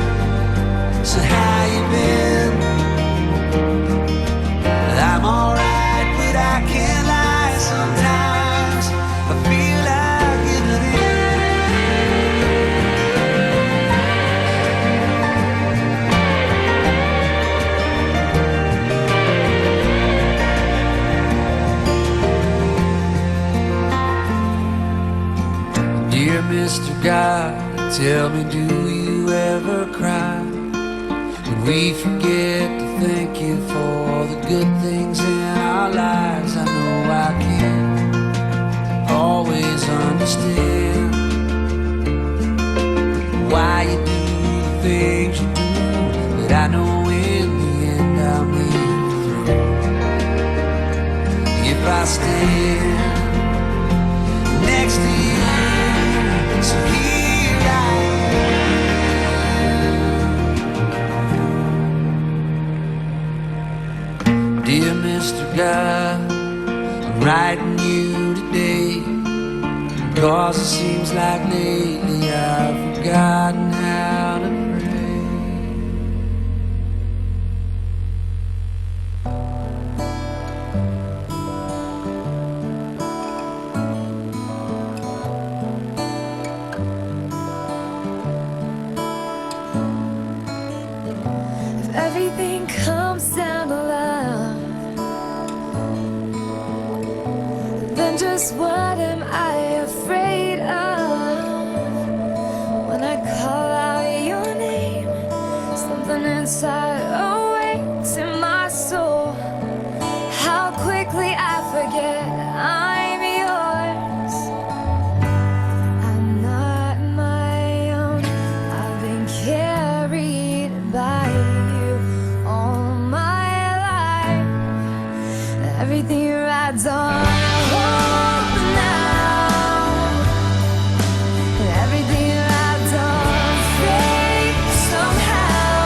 so how you been? I'm alright, but I can't lie. Sometimes I feel like giving in. Dear Mr. God, tell me, do you ever cry when we forget to thank you for the good things in our lives? I know I can't always understand why you do the things you do, but I know in the end I'll make it through. If I stand next to you, so here I am. Dear Mr. God, I'm writing you today, cause it seems like lately I've forgotten how to pray. If everything comes down to love, then just what am I afraid of? When I call out your name, something inside awakes in my soul. How quickly I forget I'm yours. I'm not my own. I've been carried by you all my life. Everything rides on hope now. Everything rides on faith somehow.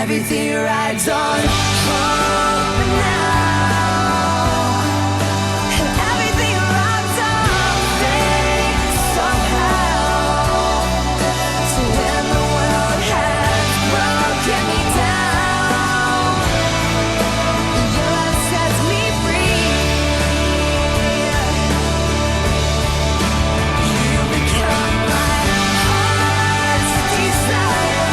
everything rides on hope now. And everything rides on faith somehow. So when the world has broken me down, your love sets me free. You become my heart's desire,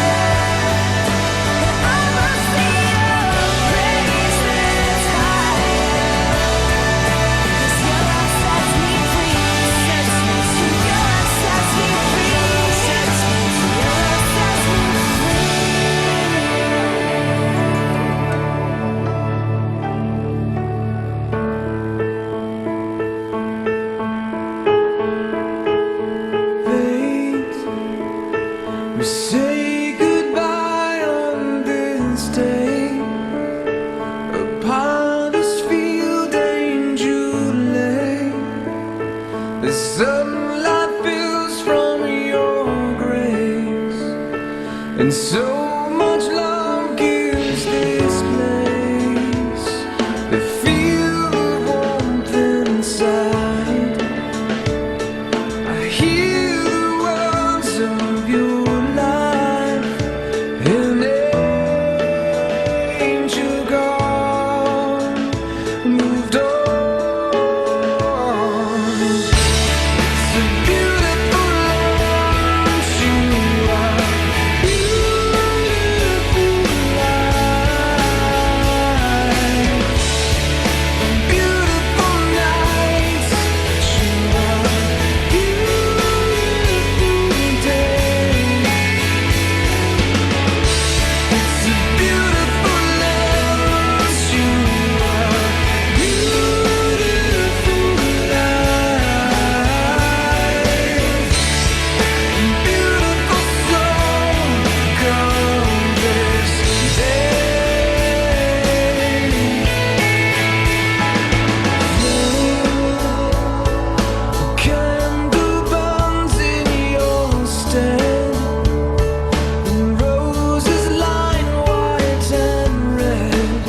and I must sing your praises higher. 'Cause your love sets me free, sets me free. Your love sets me free, sets me free. Your love sets me Fate, we say goodbye on this day upon this field angel lay. The sunlight fills from your grace, and so much love gives this place. They feel the warmth inside. I hear the words of your life, an angel gone, moved on. It's a beautiful life you are, beautiful life, beautiful nights you are, beautiful day. It's a beautiful love you are, beautiful life, beautiful soul come this day. Candle burns in your stead, and roses line white and red.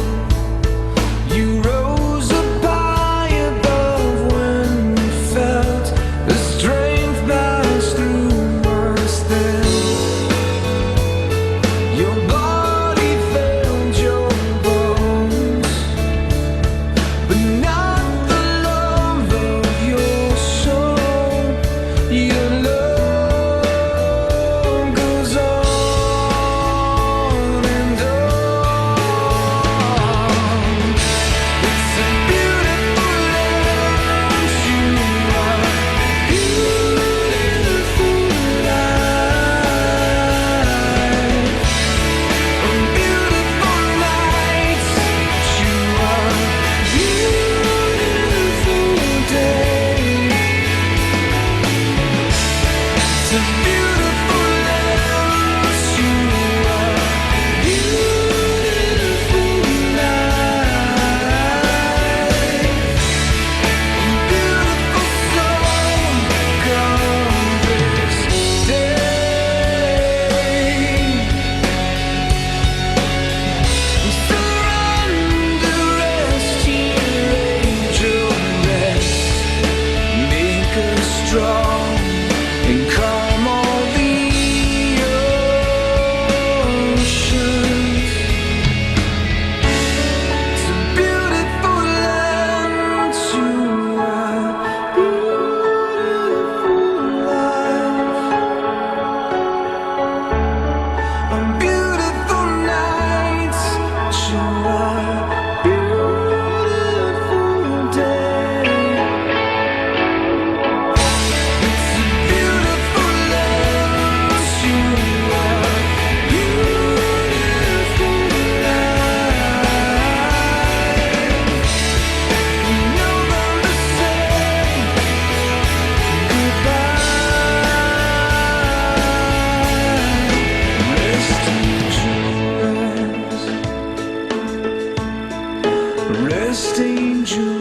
You rose up high above when we felt the strength pass through us then. Your body filled your bones, but not the love of your soul. Your love goes on and on. It's a beautiful love you are, beautiful life, beautiful nights you are, beautiful day. It's a beautiful love you are, beautiful life, beautiful soul come this day. Surrender, rest here, angel rest. Make us strong and calm all the oceans. It's a beautiful land you are, beautiful life, on beautiful nights you are, beautiful day. It's a beautiful land you are, beautiful life. We know them to say goodbye. Rest angel rest, rest angel